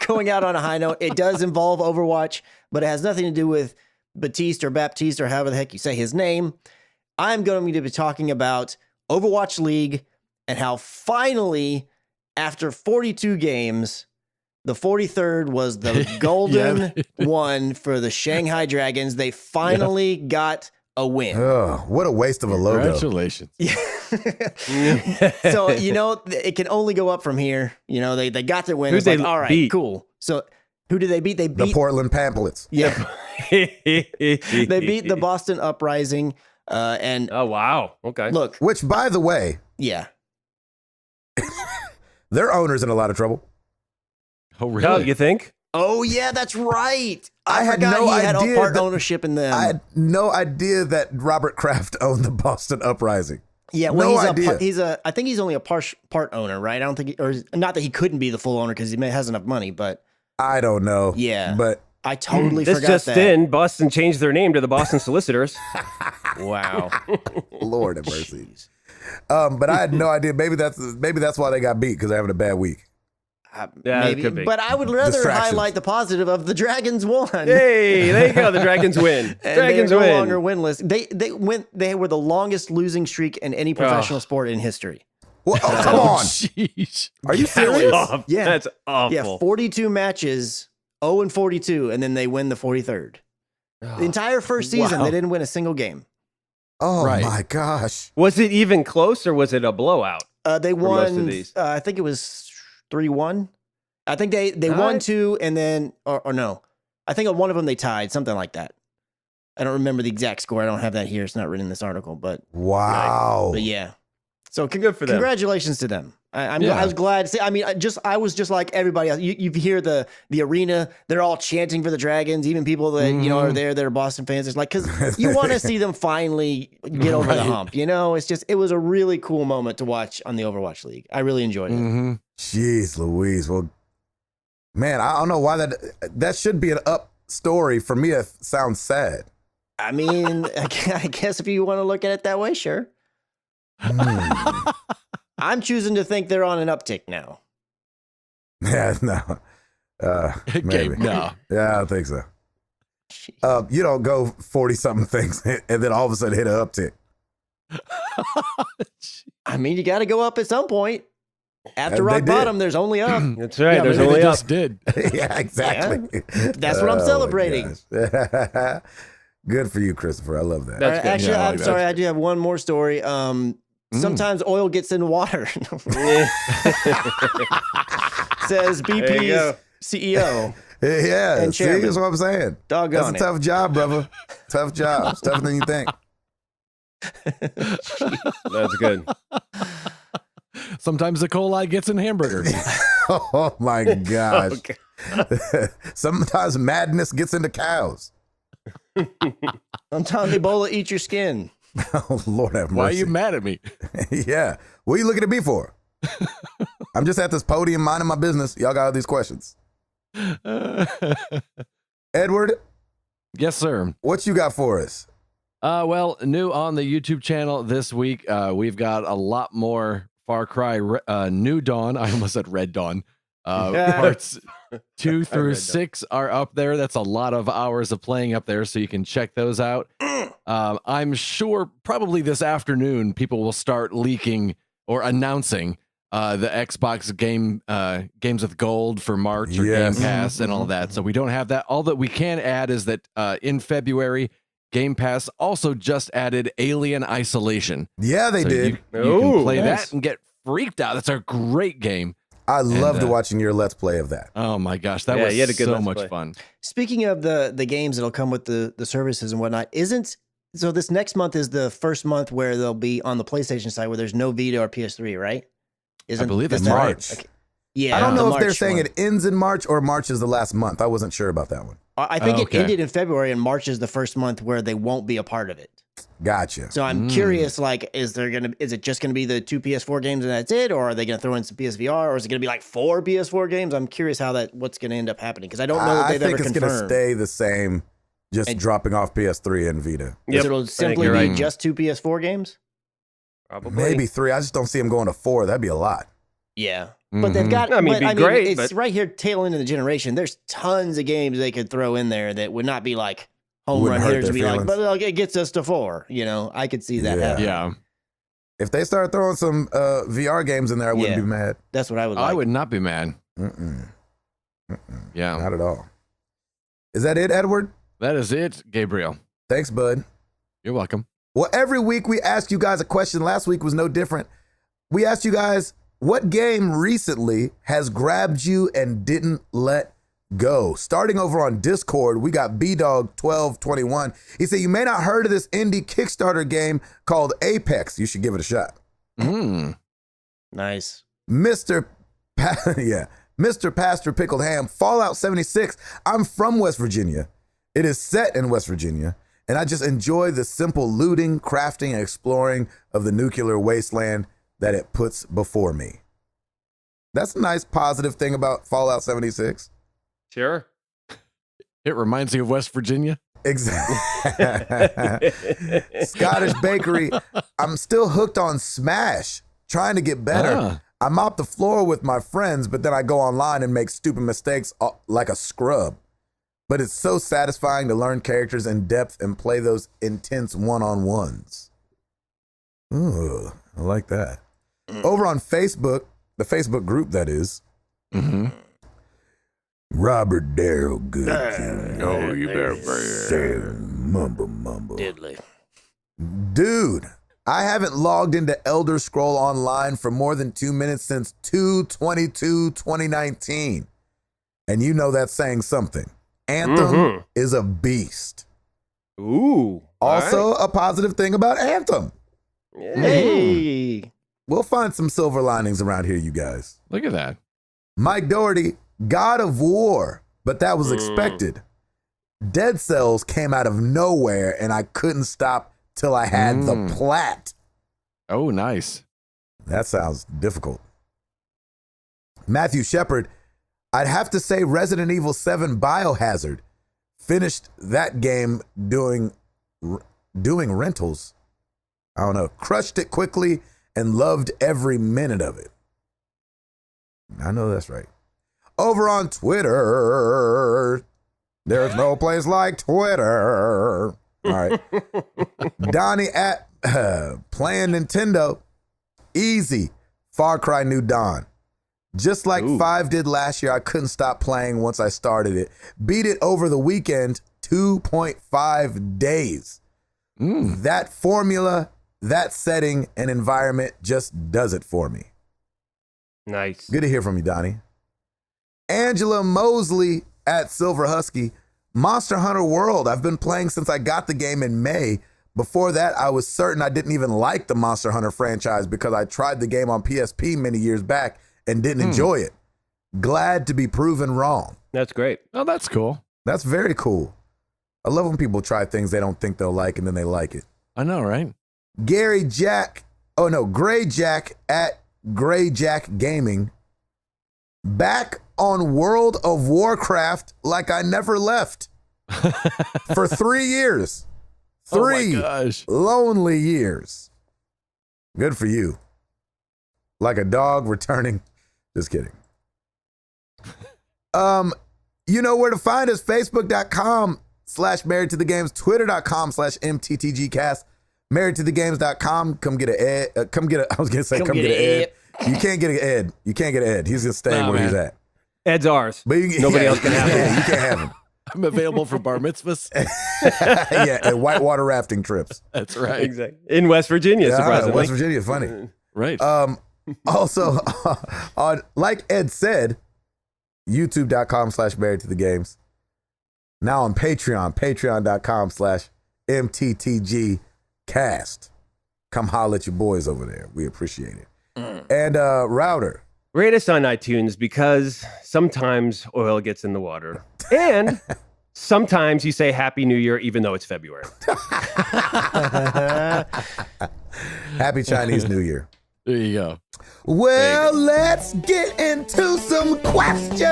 going out on a high note, it does involve Overwatch, but it has nothing to do with Baptiste or however the heck you say his name. I'm going to be talking about Overwatch League and how finally, after 42 games, the 43rd was the golden one for the Shanghai Dragons. They finally got a win. Oh, what a waste of a logo. Congratulations. Yeah. So, it can only go up from here. They got their win. Who'd It's they like, all right, beat? cool. So who did they beat? They beat The Portland Pamphlets. Yeah. They beat the Boston Uprising. And oh, wow. Okay. Look. Which, by the way, yeah, their owner's in a lot of trouble. Oh, really? Oh, you think? Oh, yeah, that's right. I had forgot no he had idea part that- ownership in them. I had no idea that Robert Kraft owned the Boston Uprising. Yeah, well, No idea. I think he's only a part owner, right? I don't think, or not that he couldn't be the full owner because he has enough money, but I don't know. Yeah. But I totally This forgot just that. in, Boston changed their name to the Boston Solicitors. Wow. Lord have mercy. But I had no idea. Maybe that's why they got beat, because they're having a bad week. Yeah, Maybe, it could be. but I would rather Distractions. highlight the positive of the Dragons won. Hey, there you go. The Dragons win. And Dragons they're no win. longer winless. They were the longest losing streak in any professional sport in history. Well, come on. Jeez. Are you serious? Oh, Yeah. That's awful. Yeah, 42 matches, 0-42, and then they win the 43rd. The entire first season, they didn't win a single game. Oh my gosh! Was it even close, or was it a blowout? They for most of won. these? I think it was 3-1. I think they won 2, and then or no, I think on one of them they tied, something like that. I don't remember the exact score. I don't have that here. It's not written in this article, but wow. But yeah. So Good for them. Congratulations to them. I was glad to see. I mean, I was just like everybody else. You hear the arena; they're all chanting for the Dragons. Even people that are there that are Boston fans. It's like because you want to see them finally get over the hump. It was a really cool moment to watch on the Overwatch League. I really enjoyed it. Jeez, Louise. Well, man, I don't know why that should be an up story. For me, it sounds sad. I mean, I guess if you want to look at it that way, sure. I'm choosing to think they're on an uptick now. Yeah, no. Maybe. No. Yeah, I don't think so. You don't go 40-something things and then all of a sudden hit an uptick. I mean, you got to go up at some point. After They rock did. bottom, there's only up. That's right. Yeah, There's maybe only they up. just did. Yeah, exactly. That's what I'm celebrating. gosh. Good for you, Christopher. I love that. That's good. Actually, Yeah, I I'm like that. sorry. I do have one more story. Sometimes oil gets in water. Says There you go. BP's CEO. Yeah, And see, chairman. that's what I'm saying. Doggone That's a tough job, brother. Tough job. It's tougher than you think. That's good. Sometimes the coli gets in hamburgers. Oh my gosh. Okay. Sometimes madness gets into cows. Sometimes Ebola eats your skin. Oh, Lord have mercy. Why are you mad at me? Yeah. What are you looking at me for? I'm just at this podium minding my business. Y'all got all these questions. Edward, Yes, sir. what you got for us? Well, new on the YouTube channel this week, we've got a lot more Far Cry New Dawn. I almost said Red Dawn. Parts 2 through Red Dawn. 6 are up there. That's a lot of hours of playing up there, so you can check those out. I'm sure probably this afternoon people will start leaking or announcing the Xbox games with gold for March or Yes. Game Pass and all of that. So we don't have that. All that we can add is that in February, Game Pass also just added Alien Isolation. Yeah, they So did. You can Ooh, play nice. that and get freaked out. That's a great game. I loved And, watching your Let's Play of that. Oh my gosh, that Yeah, was you had a good so Let's much Play. fun. Speaking of the games that'll come with the services and whatnot, so this next month is the first month where they'll be on the PlayStation side where there's no Vita or PS3, right? I believe is it's that right? March. Okay. Yeah, I don't the know if they're March saying one. it ends in March or March is the last month. I wasn't sure about that one. I think Okay. it ended in February, and March is the first month where they won't be a part of it. Gotcha. So I'm curious, like, is it just gonna be the 2 PS4 games and that's it, or are they gonna throw in some PSVR, or is it gonna be like 4 PS4 games? I'm curious what's gonna end up happening because I don't know that I they've think ever it's going to confirmed. stay the same, just And- dropping off PS3 and Vita. Is Yep. it'll simply you're be right. just 2 PS4 games? Probably. Maybe 3. I just don't see them going to 4. That'd be a lot. Yeah. But they've got. I mean, it'd be great, It's but- right here, tail end of the generation. There's tons of games they could throw in there that would not be like home Wouldn't run hurt hitters. their To be like, feelings. but like, it gets us to 4. I could see that Yeah. happening. Yeah, If they start throwing some VR games in there, I wouldn't Yeah. be mad. That's what I would like. I would not be mad. Mm-mm. Yeah, Not at all. Is that it, Edward? that is it, Gabriel. Thanks, bud. You're welcome. Well, every week we ask you guys a question. Last week was no different. We asked you guys, what game recently has grabbed you and didn't let go? Starting over on Discord, we got BDog1221. He said, you may not heard of this indie Kickstarter game called Apex. You should give it a shot. Nice. Mr. Mr. Pastor Pickled Ham, Fallout 76. I'm from West Virginia. It is set in West Virginia, and I just enjoy the simple looting, crafting, and exploring of the nuclear wasteland that it puts before me. That's a nice positive thing about Fallout 76. Sure. It reminds me of West Virginia. Exactly. Scottish Bakery. I'm still hooked on Smash, trying to get better. Ah. I mop the floor with my friends, but then I go online and make stupid mistakes like a scrub. But it's so satisfying to learn characters in depth and play those intense one-on-ones. Ooh, I like that. Over on Facebook, the Facebook group that is, Robert Darrell Good. Oh, you better. Mumble. Diddly. Dude, I haven't logged into Elder Scroll Online for more than 2 minutes since 2/22/2019. And you know that's saying something. Anthem is a beast. Ooh. Also, a positive thing about Anthem. Hey. We'll find some silver linings around here, you guys. Look at that. Mike Doherty, God of War, but that was expected. Dead Cells came out of nowhere, and I couldn't stop till I had the plat. Oh, nice. That sounds difficult. Matthew Shepard, I'd have to say Resident Evil 7 Biohazard. Finished that game doing rentals. I don't know. Crushed it quickly and loved every minute of it. I know that's right. Over on Twitter, there's no place like Twitter. All right. Donnie at playing Nintendo. Easy. Far Cry New Dawn. Just like 5 did last year, I couldn't stop playing once I started it. Beat it over the weekend, 2.5 days. That formula, that setting and environment just does it for me. Nice. Good to hear from you, Donnie. Angela Mosley at Silver Husky. Monster Hunter World. I've been playing since I got the game in May. Before that, I was certain I didn't even like the Monster Hunter franchise because I tried the game on PSP many years back and didn't enjoy it. Glad to be proven wrong. That's great. Oh, that's cool. That's very cool. I love when people try things they don't think they'll like and then they like it. I know, right? Gray Jack at Gray Jack Gaming. Back on World of Warcraft like I never left. For 3 years. Three lonely years. Good for you. Like a dog returning. Just kidding. You know where to find us. Facebook.com/married to the games, Twitter.com/MTTGcast, marriedtothegames.com. Come get a Ed. Come get a Ed. You can't get an Ed. You can't get an Ed. He's just staying where he's at. Ed's ours. But nobody else can have him. Yeah, you can't have him. I'm available for bar mitzvahs. Yeah, and whitewater rafting trips. That's right. Exactly. In West Virginia, surprisingly. West Virginia, funny. Right. Also, on like Ed said, youtube.com/married to the games. Now on Patreon, patreon.com/MTTGcast. Come holler at your boys over there. We appreciate it. And Router. Rate us on iTunes because sometimes oil gets in the water. And sometimes you say Happy New Year even though it's February. Happy Chinese New Year. There you go. Well, let's get into some questions.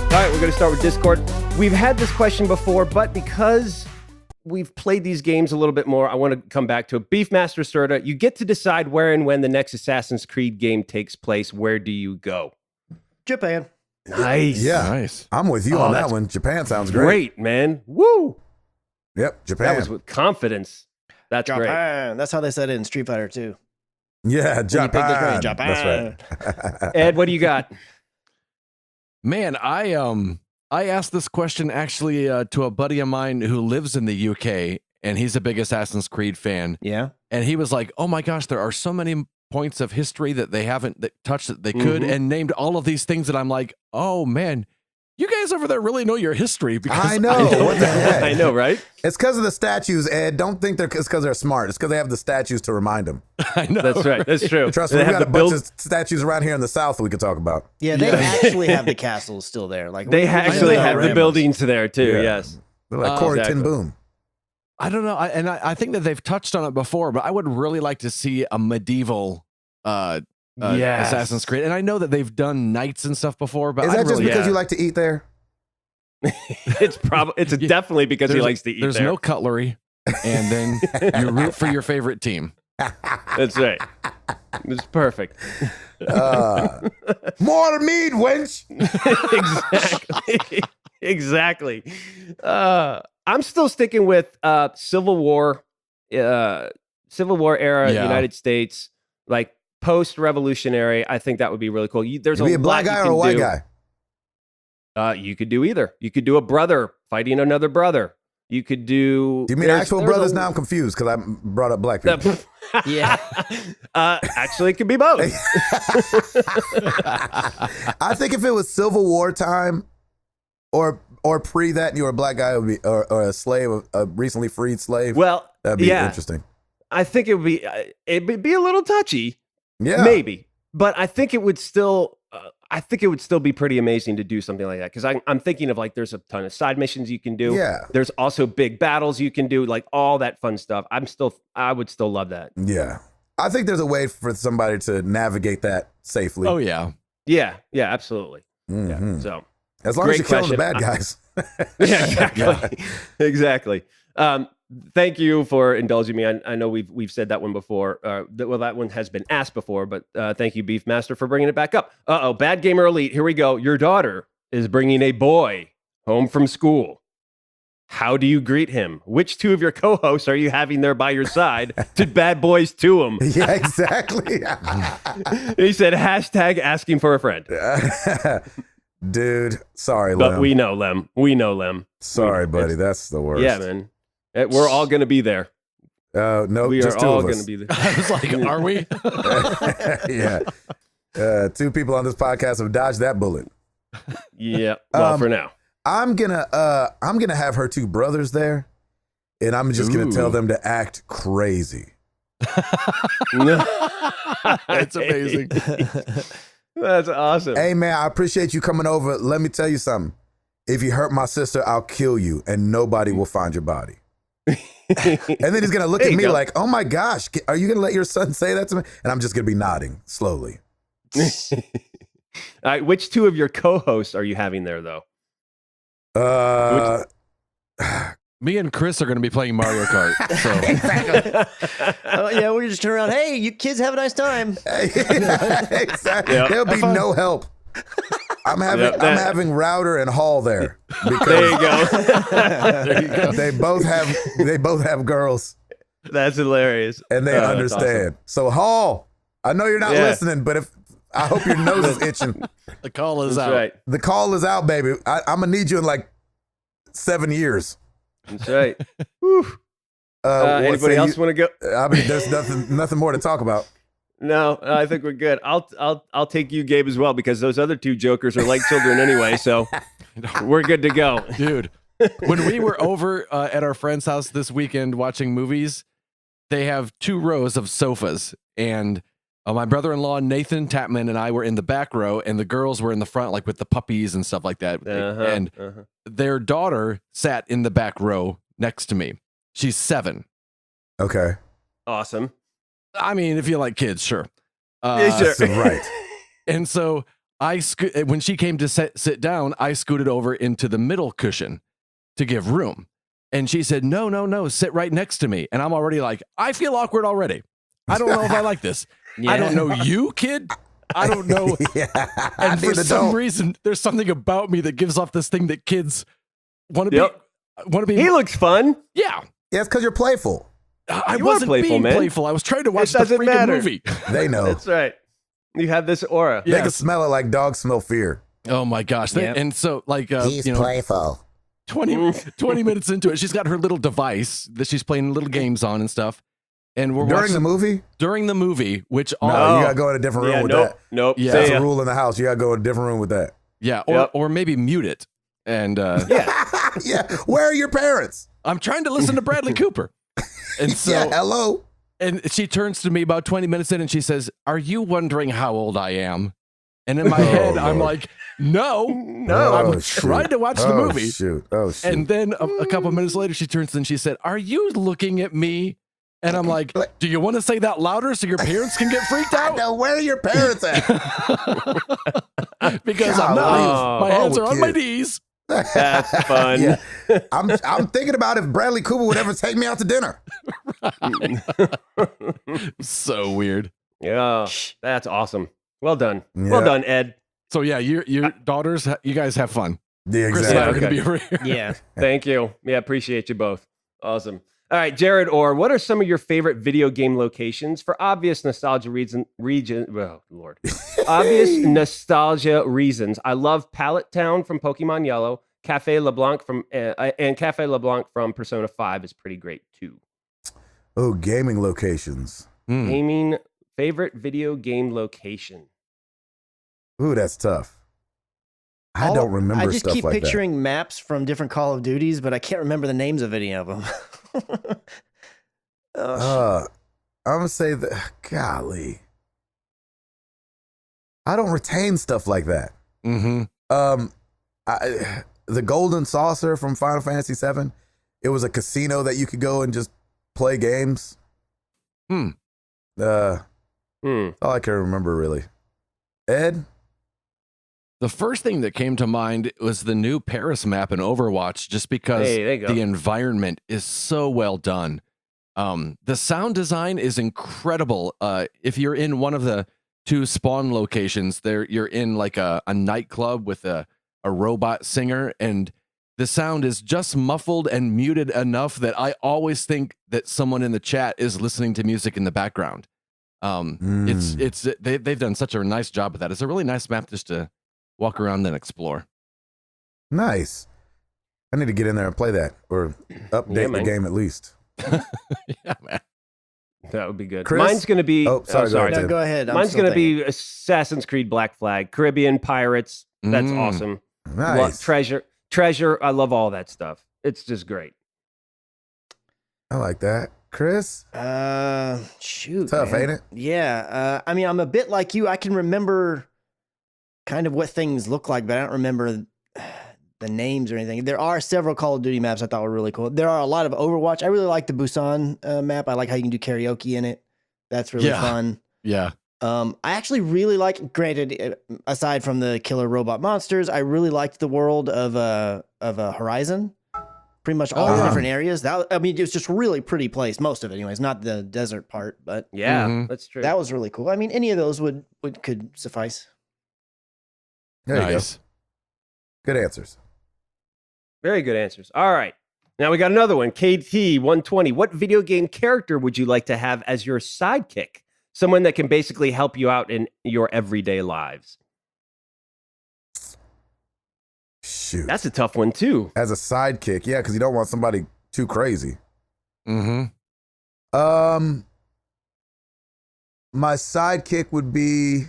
All right, we're going to start with Discord. We've had this question before, but because we've played these games a little bit more, I want to come back to it. Beefmaster Serta, you get to decide where and when the next Assassin's Creed game takes place. Where do you go? Japan. Nice. Yeah, Nice. I'm with you on that one. Japan sounds great. Great, man. Woo. Yep, Japan. That was with confidence. That's great. Japan. That's how they said it in Street Fighter 2. Yeah, When you pick the Japan. train, Japan. That's right. Ed, what do you got? Man, I asked this question actually to a buddy of mine who lives in the UK, and he's a big Assassin's Creed fan. Yeah. And he was like, "Oh my gosh, there are so many points of history that they haven't touched that they could," and named all of these things that I'm like, "Oh man, you guys over there really know your history." Because I know. What the heck? I know, right? It's because of the statues, Ed. Don't think it's because they're smart. It's because they have the statues to remind them. I know. That's right. That's true. Trust me, They we have got a the bunch build- of statues around here in the South we could talk about. Yeah, they actually have the castles still there. Like They we actually know have the Ramos. buildings there too. Yeah. Yes. They're like Corey exactly. Ten Boom. I don't know, I think that they've touched on it before, but I would really like to see a medieval Yes. Assassin's Creed. And I know that they've done knights and stuff before, but Is I'd that just really, because yeah. you like to eat there? It's definitely because he likes to eat there's there. no cutlery, and then you root for your favorite team. That's right. It's perfect. More mead, wench. Exactly. I'm still sticking with Civil War era Yeah. United States, like post-revolutionary. I think that would be really cool. There's Be a black lot guy you or a can white do. guy? You could do either. You could do a brother fighting another brother. You could do. Do you mean actual brothers? Now I'm confused because I brought up black people. Yeah. Actually, it could be both. I think if it was Civil War time or pre that and you were a black guy, it would be, or a slave, a recently freed slave. Well, that'd be yeah, interesting. I think it'd be a little touchy, Yeah. maybe, but I think it would still. I think it would still be pretty amazing to do something like that because I'm thinking of like there's a ton of side missions you can do. Yeah. There's also big battles you can do, like all that fun stuff. I would still love that. Yeah. I think there's a way for somebody to navigate that safely. Oh yeah. Yeah, absolutely. Mhm. Yeah, so As long as you're great killing the bad question. guys. yeah, exactly, exactly. Thank you for indulging me. I know we've said that one before. That one has been asked before, but thank you, Beefmaster, for bringing it back up. Bad Gamer Elite. Here we go. Your daughter is bringing a boy home from school. How do you greet him? Which two of your co-hosts are you having there by your side to bad boys to him? Yeah, exactly. He said, hashtag asking for a friend. Dude, sorry, But Lem. we know Lem. We know Lem. Sorry, It's- buddy. That's the worst. Yeah, man. We're all going to be there. No, We just are two all of going us. to be there. I was like, are we? Yeah. Two people on this podcast have dodged that bullet. Yeah. Well, for now. I'm gonna have her two brothers there, and I'm just gonna tell them to act crazy. That's amazing. That's awesome. Hey man, I appreciate you coming over. Let me tell you something. If you hurt my sister, I'll kill you, and nobody will find your body. And then he's gonna look at me like, "Oh my gosh, are you gonna let your son say that to me?" And I'm just gonna be nodding slowly. All right, which two of your co-hosts are you having there, though? Me and Chris are going to be playing Mario Kart. So. Oh, yeah, we just turn around. Hey, you kids have a nice time. Exactly. Yep. There'll be no help. I'm having Router and Hall there because There you go. There you go. they both have girls That's hilarious. and they That's understand. So Hall, I know you're not Yeah. listening, but I hope your nose is itching. The call is That's out. right. The call is out, baby. I'm gonna need you in like 7 years. That's right. Whew. Anybody else want to go? I mean, there's nothing more to talk about. No, I think we're good. I'll take you, Gabe, as well, because those other two jokers are like children anyway. So we're good to go. Dude, when we were over at our friend's house this weekend watching movies, they have 2 rows of sofas, and my brother-in-law Nathan Tapman and I were in the back row, and the girls were in the front, like with the puppies and stuff like that. And their daughter sat in the back row next to me. She's 7. Okay. Awesome. I mean, if you like kids, sure. Yeah, sure. So, right. And so when she came to sit down, I scooted over into the middle cushion to give room. And she said, no, sit right next to me. And I'm already like, I feel awkward already. I don't know if I like this. Yeah. I don't know you, kid. I don't know. Yeah. And for need to some know. reason, there's something about me that gives off this thing that kids want to be. He looks fun. Yeah. Yeah, it's because you're playful. I You are wasn't playful, being man. playful. I was trying to watch the doesn't freaking matter. movie. They know. That's right. You have this aura. They Yeah. can smell it like dogs smell fear. Oh my gosh. Yep. And so like, He's playful. 20 minutes into it, she's got her little device that she's playing little games on and stuff. And we're During watching the movie? during the movie, which No, all you gotta go in a different room Yeah, with nope. that. Nope. Yeah. See That's ya. a rule in the house. You gotta go in a different room with that. yeah, Yep. or maybe mute it. And Yeah. Where are your parents? I'm trying to listen to Bradley Cooper. And so Yeah, hello. and she turns to me about 20 minutes in and she says, "Are you wondering how old I am?" And in my head, I'm Lord. like, "No, No. I'm shoot. trying to watch the Oh, movie." Shoot. Oh shoot. And then a couple minutes later, she turns and she said, "Are you looking at me?" And I'm like, "Do you want to say that louder so your parents can get freaked out?" Now, where are your parents at? Because I'm not. Oh. My hands Oh, are on my kid. knees. That's fun. Yeah. I'm thinking about if Bradley Cooper would ever take me out to dinner. So weird. Yeah, that's awesome. Well done. Yeah. Well done, Ed. So yeah, your daughters, you guys have fun. Yeah, Chris and I are exactly. gonna be over here. Yeah. Thank you. Yeah, appreciate you both. Awesome. All right, Jared Orr, what are some of your favorite video game locations for obvious nostalgia obvious nostalgia reasons? I love Pallet Town from Pokemon Yellow. Cafe LeBlanc from and Cafe LeBlanc from Persona 5 is pretty great too. Oh, gaming locations. Gaming favorite video game location. Ooh, that's tough. I don't remember I just stuff keep like picturing maps from different Call of Duties, but I can't remember the names of any of them. that. I'm gonna say that. Golly, I don't retain stuff like that. Mm-hmm. The Golden Saucer from Final Fantasy VII. It was a casino that you could go and just play games. All I can remember really. Ed? The first thing that came to mind was the new Paris map in Overwatch, just because Hey, there you go. the environment is so well done. The sound design is incredible. If you're in one of the two spawn locations, you're in like a nightclub with a robot singer, and the sound is just muffled and muted enough that I always think that someone in the chat is listening to music in the background. They've done such a nice job with that. It's a really nice map just to walk around and explore. Nice. I need to get in there and play that or update the game at least. Yeah, man. That would be good. Chris? Mine's going to be sorry. No, go ahead. Mine's going to be Assassin's Creed Black Flag, Caribbean Pirates. That's awesome. Nice. Treasure. I love all that stuff. It's just great. I like that. Chris? Shoot. Tough, man. ain't it? Yeah. I mean, I'm a bit like you. I can remember kind of what things look like, but I don't remember the names or anything. There are several Call of Duty maps I thought were really cool. There are a lot of Overwatch. I really like the Busan map. I like how you can do karaoke in it. That's really fun. Yeah. I actually really like, granted, aside from the killer robot monsters, I really liked the world of Horizon. Pretty much all the different areas. I mean, it was just really pretty place. Most of it, anyways. Not the desert part, but Yeah, that's true. that was really cool. I mean, any of those could suffice. There you Nice. go. Good answers. Very good answers. All right. Now we got another one. KT120. What video game character would you like to have as your sidekick? Someone that can basically help you out in your everyday lives. Shoot. That's a tough one, too. As a sidekick, yeah, because you don't want somebody too crazy. Mm-hmm. My sidekick would be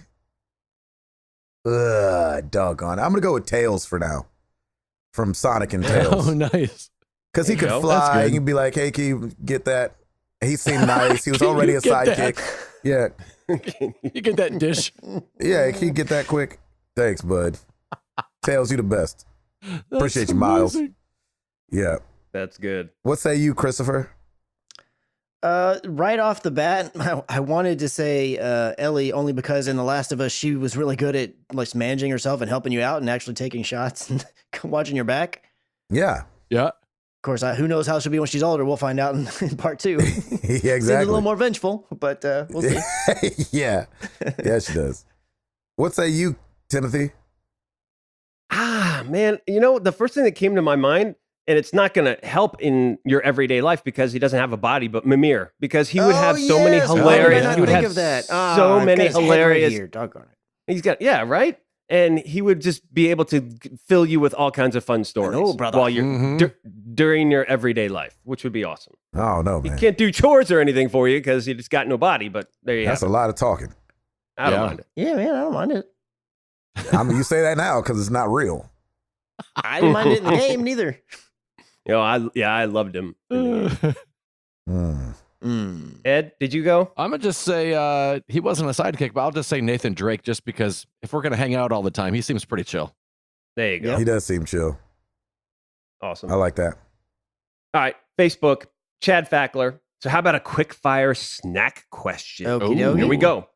doggone. I'm gonna go with Tails for now. From Sonic and Tails. Oh, nice. Because he There you could go. fly. good. You can be like, hey, can you get that? He seemed nice. He was Can already you a get that? sidekick. Yeah. You get that dish. Yeah, can you get that quick? Thanks, bud. Tails, you the best. Appreciate you, Miles. amazing. Yeah. That's good. What say you, Christopher? Right off the bat, I wanted to say Ellie only because in The Last of Us, she was really good at like managing herself and helping you out and actually taking shots and watching your back. Yeah. Yeah. Of course, who knows how she'll be when she's older? We'll find out in part 2. Yeah, Seems a exactly. little more vengeful, but we'll see. Yeah. Yeah, she does. What say you, Timothy? Man, the first thing that came to my mind, and it's not going to help in your everyday life because he doesn't have a body, but Mimir, because he would have so many hilarious. I He would think have of that. so I've many got his head hilarious. Right here. Doggone it. He's got right, and he would just be able to fill you with all kinds of fun stories know, brother. while you're during your everyday life, which would be awesome. Oh, no, He man. can't do chores or anything for you because he just got no body. But there you That's have a it. lot of talking. I don't Yeah. mind it. Yeah, man, I don't mind it. I mean, you say that now because it's not real. I didn't mind it in the game neither. I loved him. Ed, did you go? I'm gonna just say he wasn't a sidekick, but I'll just say Nathan Drake, just because if we're gonna hang out all the time, he seems pretty chill. There you go. He does seem chill. Awesome. I like that. All right, Facebook, Chad Fackler. So how about a quick fire snack question? Okie dokie. Here we go.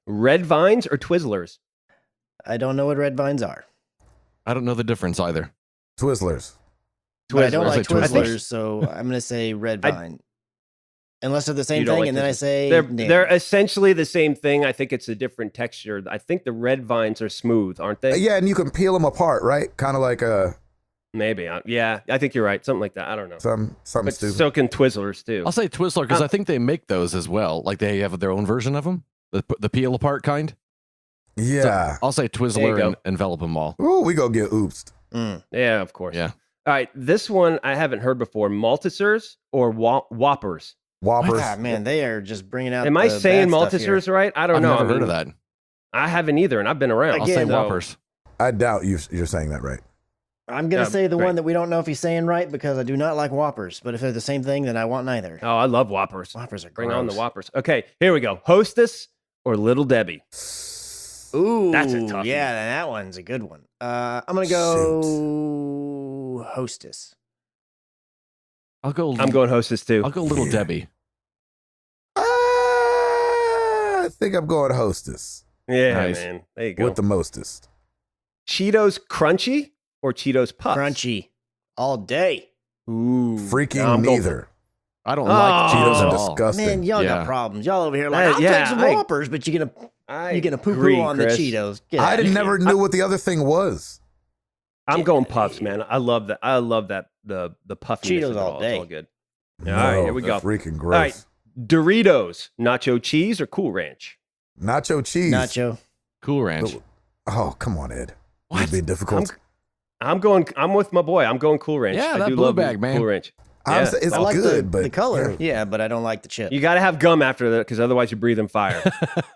Red Vines or Twizzlers? I don't know what red vines are. I don't know the difference either. Twizzlers. But I don't Twizzlers. like I say Twizzlers. Twizzlers, so I'm going to say red I- vine. Unless they're the same You don't thing, like and then the- I say They're essentially the same thing. I think it's a different texture. I think the red vines are smooth, aren't they? Yeah, and you can peel them apart, right? Kind of like Maybe. Yeah, I think you're right. Something like that. I don't know. something But stupid. so can Twizzlers too. I'll say Twizzler because I think they make those as well. Like they have their own version of them, the peel apart kind. Yeah. So I'll say There you Twizzler go. and envelop them all. Ooh, we go get oopsed. Yeah, of course. Yeah. All right, this one I haven't heard before. Maltesers or Whoppers? Whoppers. Ah, man, they are just bringing out. Am I the saying bad stuff here. Maltesers right? I don't I've know. never I heard of mean, that. I haven't either, and I've been around. I'll say Again, Whoppers. I doubt you're saying that right. I'm gonna say the right. one that we don't know if he's saying right because I do not like Whoppers. But if they're the same thing, then I want neither. Oh, I love Whoppers. Whoppers are Bring on the gross. Whoppers. Okay, here we go. Hostess or Little Debbie? Ooh, That's a toughie. Yeah, that one's a good one. I'm gonna go Hostess. I'll go. I'm going Hostess too. I'll go Little Debbie. I think I'm going hostess Yeah, Nice. man. There you go. with the mostest. Cheetos Crunchy or Cheetos Puffs? Crunchy, all day. Ooh. Freaking I'm going for- neither. I don't Oh. like Cheetos Cheetos are at all. disgusting. Man, y'all Yeah. got problems. Y'all over here like, I'll yeah, take some I- Whoppers, but you're I gonna poo agree, poo on Chris. the Cheetos. Get I outta here. never knew what the other thing was. I'm going Puffs, man. I love that. I love that the puffiness Cheetos of it all all. day. It's all good. All right, here we go. that's freaking gross. All right. Doritos, nacho cheese or Cool Ranch? Nacho cheese. Nacho. Cool Ranch. Oh, come on, Ed. What? You're being difficult. I'm with my boy. I'm going Cool Ranch. Yeah, I that do blue love bag, man. Cool Ranch. I'm saying it's I like good, the, but the color, yeah, but I don't like the chip. You got to have gum after that because otherwise you're breathing fire.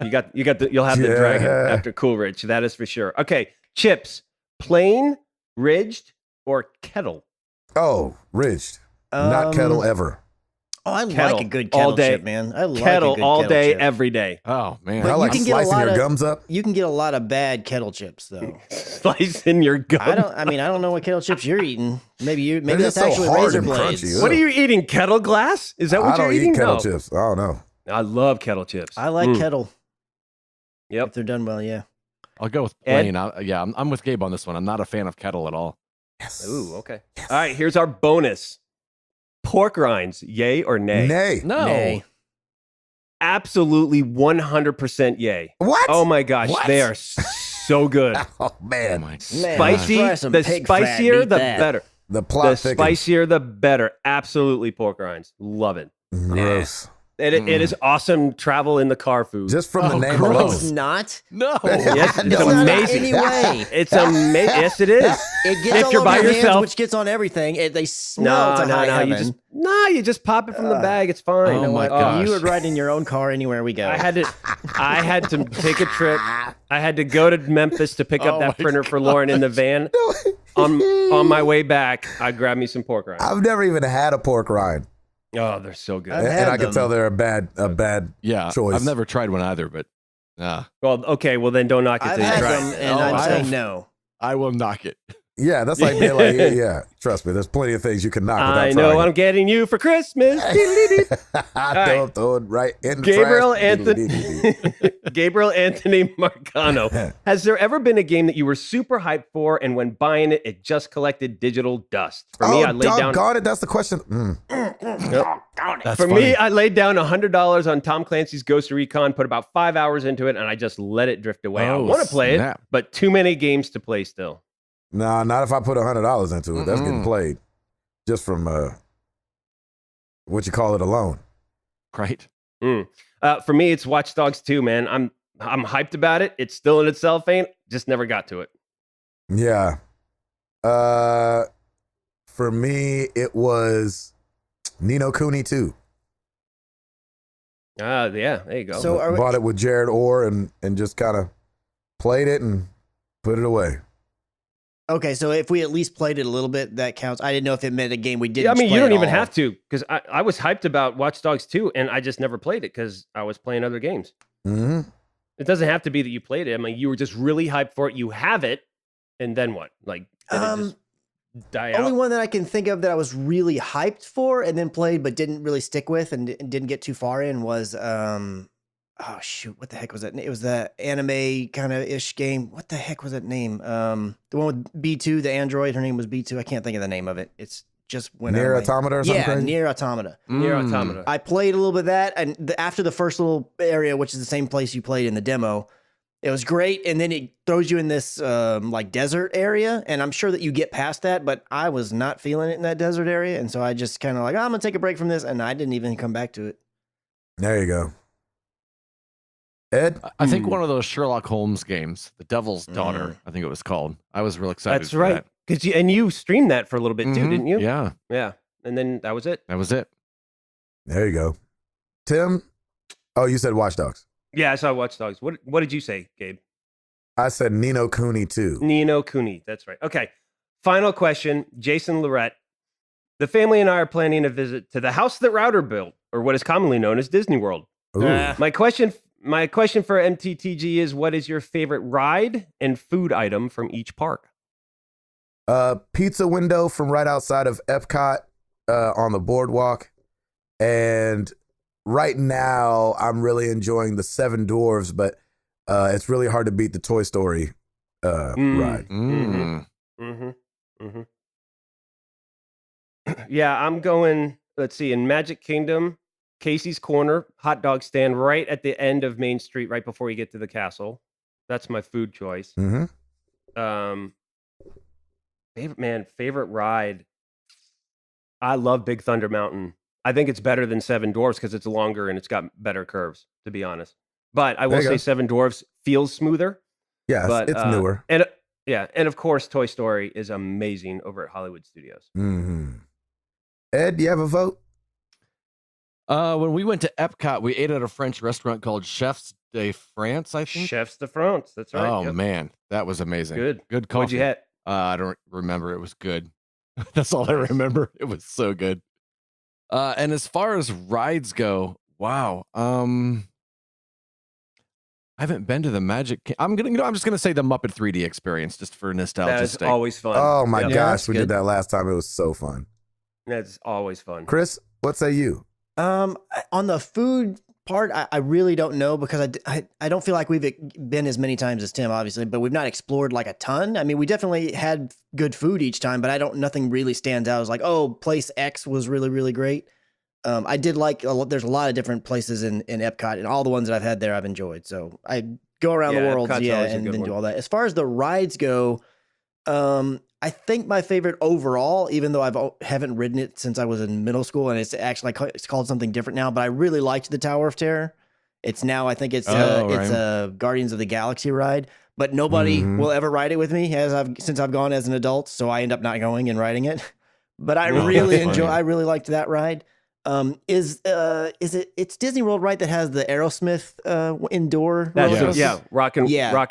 You'll have the dragon Yeah. after Cool Ranch. That is for sure. Okay, chips, plain, ridged, or kettle? Oh, ridged. Not kettle ever. Oh, I Kettle, like a good all kettle day. chip, man. I like Kettle a good all kettle day, chip. every day. Oh man. But I you like can get a slicing lot your of- gums up. You can get a lot of bad kettle chips though. Slice in your gum. I don't know what kettle chips you're eating. Maybe They're that's just so actually hard razor and blades. crunchy. What are you eating? Kettle glass? Is that what I you're don't eating? eat kettle No. chips. I don't know. I love kettle chips. I like kettle if Yep. they're done well. Yeah. I'll go with Ed? plain. I'm with Gabe on this one. I'm not a fan of kettle at all. Yes. Ooh, okay. All right, here's our bonus. Pork rinds, yay or nay? Nay. No. Nay. Absolutely 100% yay. What? Oh my gosh, What? they are so good. Oh, Oh man. my. Man, Spicy, try some the pig fat, spicier, eat the that. better. The The plot thickens. spicier, the better. Absolutely pork rinds. Love it. Gross. It is awesome travel in the car food. Just from the Oh, name gross. alone. It's not. No. Yes, it's No, It's not amazing. in any way. It's amazing. Yes, it is. It gets If all you're over by your hands, yourself- which gets on everything. They smell to high heaven. You just pop it from the bag. It's fine. Oh my What? gosh. You would ride in your own car anywhere we go. I had to take a trip. I had to go to Memphis to pick up Oh that my printer for Lauren in the van. On my way back, I grabbed me some pork rinds. I've never even had a pork rind. Oh, they're so good. I've And had I can them. tell they're a bad Yeah. choice. I've never tried one either, but Well, okay, well then don't knock it I've till you had try them, it. and Oh, I'm I saying have- no. I will knock it. Yeah, that's like being like, yeah, trust me, there's plenty of things you can knock without I know trying I'm getting you for Christmas. it. right. Throw it right in the Gabriel trash. Anthony Gabriel Anthony Marcano. Has there ever been a game that you were super hyped for and when buying it, it just collected digital dust? For me, I laid down doggone it, that's the question. That's For funny. me, I laid down $100 on Tom Clancy's Ghost Recon, put about 5 hours into it, and I just let it drift away. I Oh, want to play snap. it, but too many games to play still. Nah, not if I put $100 into it. That's getting played just from what you call it alone. Right. For me, it's Watch Dogs 2, man. I'm hyped about it. It's still in its cellophane. Just never got to it. Yeah. For me, it was Nino Cooney 2. Yeah, there you go. So are we, Bought it with Jared Orr and just kind of played it and put it away. okay, so if we at least played it a little bit, that counts. I didn't know if it meant a game we didn't. Yeah, I mean, play you don't at even all. have to, because I was hyped about Watch Dogs 2, and I just never played it because I was playing other games. Mm-hmm. It doesn't have to be that you played it. I mean, you were just really hyped for it. You have it, and then what? Like, did it just die Only out? one that I can think of that I was really hyped for and then played but didn't really stick with and didn't get too far in was oh shoot, what the heck was that? It was the anime kind of ish game. What the heck was that name? The one with B2, the android. Her name was B2. I can't think of the name of it. It's just went Near out of my- Automata or something Yeah, crazy? Near Automata. Near Automata. I played a little bit of that, and after the first little area, which is the same place you played in the demo, it was great. And then it throws you in this like desert area, and I'm sure that you get past that, but I was not feeling it in that desert area, and so I just kind of like, I'm gonna take a break from this, and I didn't even come back to it. There you go. Ed? I think one of those Sherlock Holmes games, The Devil's Daughter, I think it was called. I was real excited. That's for right. that. Because you streamed that for a little bit too, Mhm. didn't you? Yeah, Yeah. And then that was it. that was it. There you go. Tim? Oh, you said Watch Dogs. Yeah, I saw Watch Dogs. What did you say, Gabe? I said Nino Cooney too. Nino Cooney. That's right. Okay. Final question. Jason Lorette. The family and I are planning a visit to the house that Router built, or what is commonly known as Disney World. Ooh. My question for MTTG is, what is your favorite ride and food item from each park? Pizza window from right outside of Epcot on the boardwalk. And right now, I'm really enjoying the Seven Dwarves, but it's really hard to beat the Toy Story ride. Yeah, I'm going, let's see, in Magic Kingdom, Casey's Corner, hot dog stand right at the end of Main Street, right before you get to the castle. That's my food choice. Favorite ride. I love Big Thunder Mountain. I think it's better than Seven Dwarfs because it's longer and it's got better curves, to be honest. But I will There you say go. Seven Dwarfs feels smoother. Yes, But it's newer. And and of course, Toy Story is amazing over at Hollywood Studios. Ed, do you have a vote? When we went to Epcot, we ate at a French restaurant called Chefs de France, I think. Chefs de France. That's right. Oh Yep. man, that was amazing. Good coffee. What'd you have? I don't remember. It was good. That's all I remember. It was so good. And as far as rides go, wow. I haven't been to the Magic. I'm just gonna say the Muppet 3D experience just for nostalgia That is sake. always fun. Oh my Yep. Yeah, gosh, that's we good. did that last time. It was so fun. That's always fun. Chris, what say you? On the food part, I really don't know because I don't feel like we've been as many times as Tim, obviously, but we've not explored like a ton. I mean, we definitely had good food each time, but nothing really stands out. It's like, oh, place X was really, really great. I did like there's a lot of different places in Epcot, and all the ones that I've had there I've enjoyed. So I go around the world, Epcot's always a and good then one. do all that. As far as the rides go, I think my favorite overall, even though I haven't ridden it since I was in middle school, and it's called something different now, but I really liked the Tower of Terror. It's now, I think it's a Guardians of the Galaxy ride, but nobody will ever ride it with me since I've gone as an adult. So I end up not going and riding it. But I really I really liked that ride. It's Disney World, right? That has the Aerosmith indoor. That's roller coaster? rock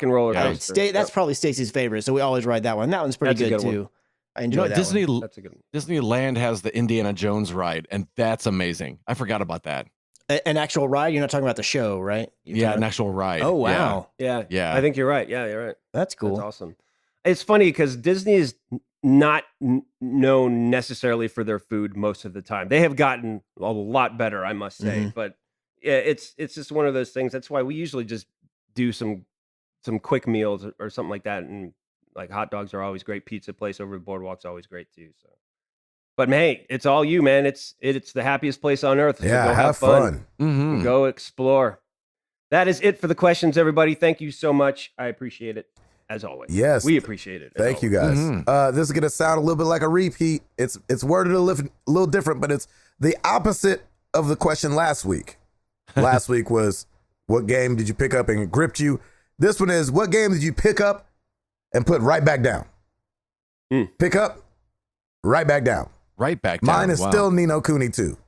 and roller coaster. That's probably Stacy's favorite, so we always ride that one. That one's pretty That's a good good one. too. I enjoy that Disney one. That's a good one. Disneyland has the Indiana Jones ride, and that's amazing. I forgot about that. An actual ride? You're not talking about the show, right? An actual ride. Oh wow, Yeah. Yeah. I think you're right. Yeah, you're right. that's cool. That's awesome. It's funny because Disney is not known necessarily for their food most of the time. They have gotten a lot better, I must say. But yeah, it's just one of those things. That's why we usually just do some quick meals or something like that. And like hot dogs are always great. Pizza place over the boardwalk's always great too. So, but hey, it's all you, man. It's the happiest place on earth. So Yeah, go have fun. Mhm. Go explore. That is it for the questions, everybody. Thank you so much. I appreciate it. As always. Yes. We appreciate it. Thank you guys. This is going to sound a little bit like a repeat. It's worded a little different, but it's the opposite of the question last week. Last week was, what game did you pick up and it gripped you? This one is, what game did you pick up and put right back down? Pick up, right back down. Right back down. Mine is Wow. still Nino Cooney too.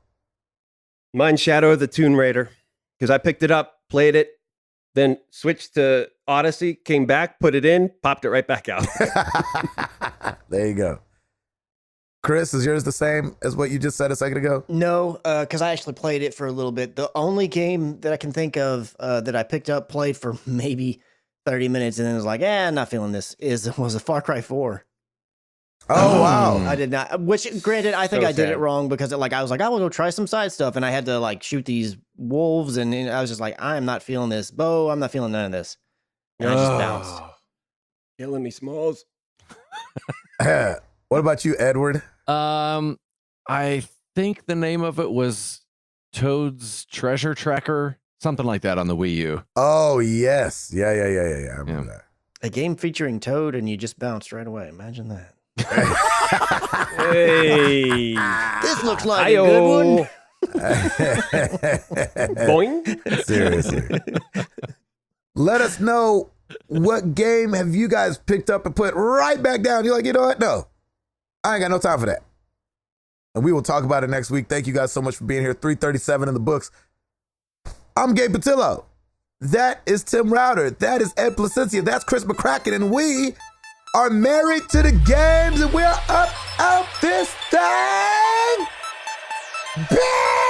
Mine's Shadow of the Tomb Raider because I picked it up, played it, then switched to Odyssey, came back, put it in, popped it right back out. There you go. Chris, is yours the same as what you just said a second ago? No, because I actually played it for a little bit. The only game that I can think of that I picked up, played for maybe 30 minutes, and then was like, I'm not feeling this, was a Far Cry 4. Oh, wow. I did not. Which, granted, I think So I did sad. it wrong because I was like, I will go try some side stuff, and I had to like shoot these wolves, and I was just like, I am not feeling this, Bo. I'm not feeling none of this. And I just bounced. Killing me, Smalls. What about you, Edward? I think the name of it was Toad's Treasure Tracker, something like that on the Wii U. Oh, yes. Yeah. I remember that. A game featuring Toad and you just bounced right away. Imagine that. Hey. This looks like a good one. Boing. Seriously. Let us know what game have you guys picked up and put right back down. You're like, you know what? No, I ain't got no time for that. And we will talk about it next week. Thank you guys so much for being here. 337 in the books. I'm Gabe Patillo. That is Tim Router. That is Ed Placencia. That's Chris McCracken. And we are married to the games, and we're up out this thing. Bam!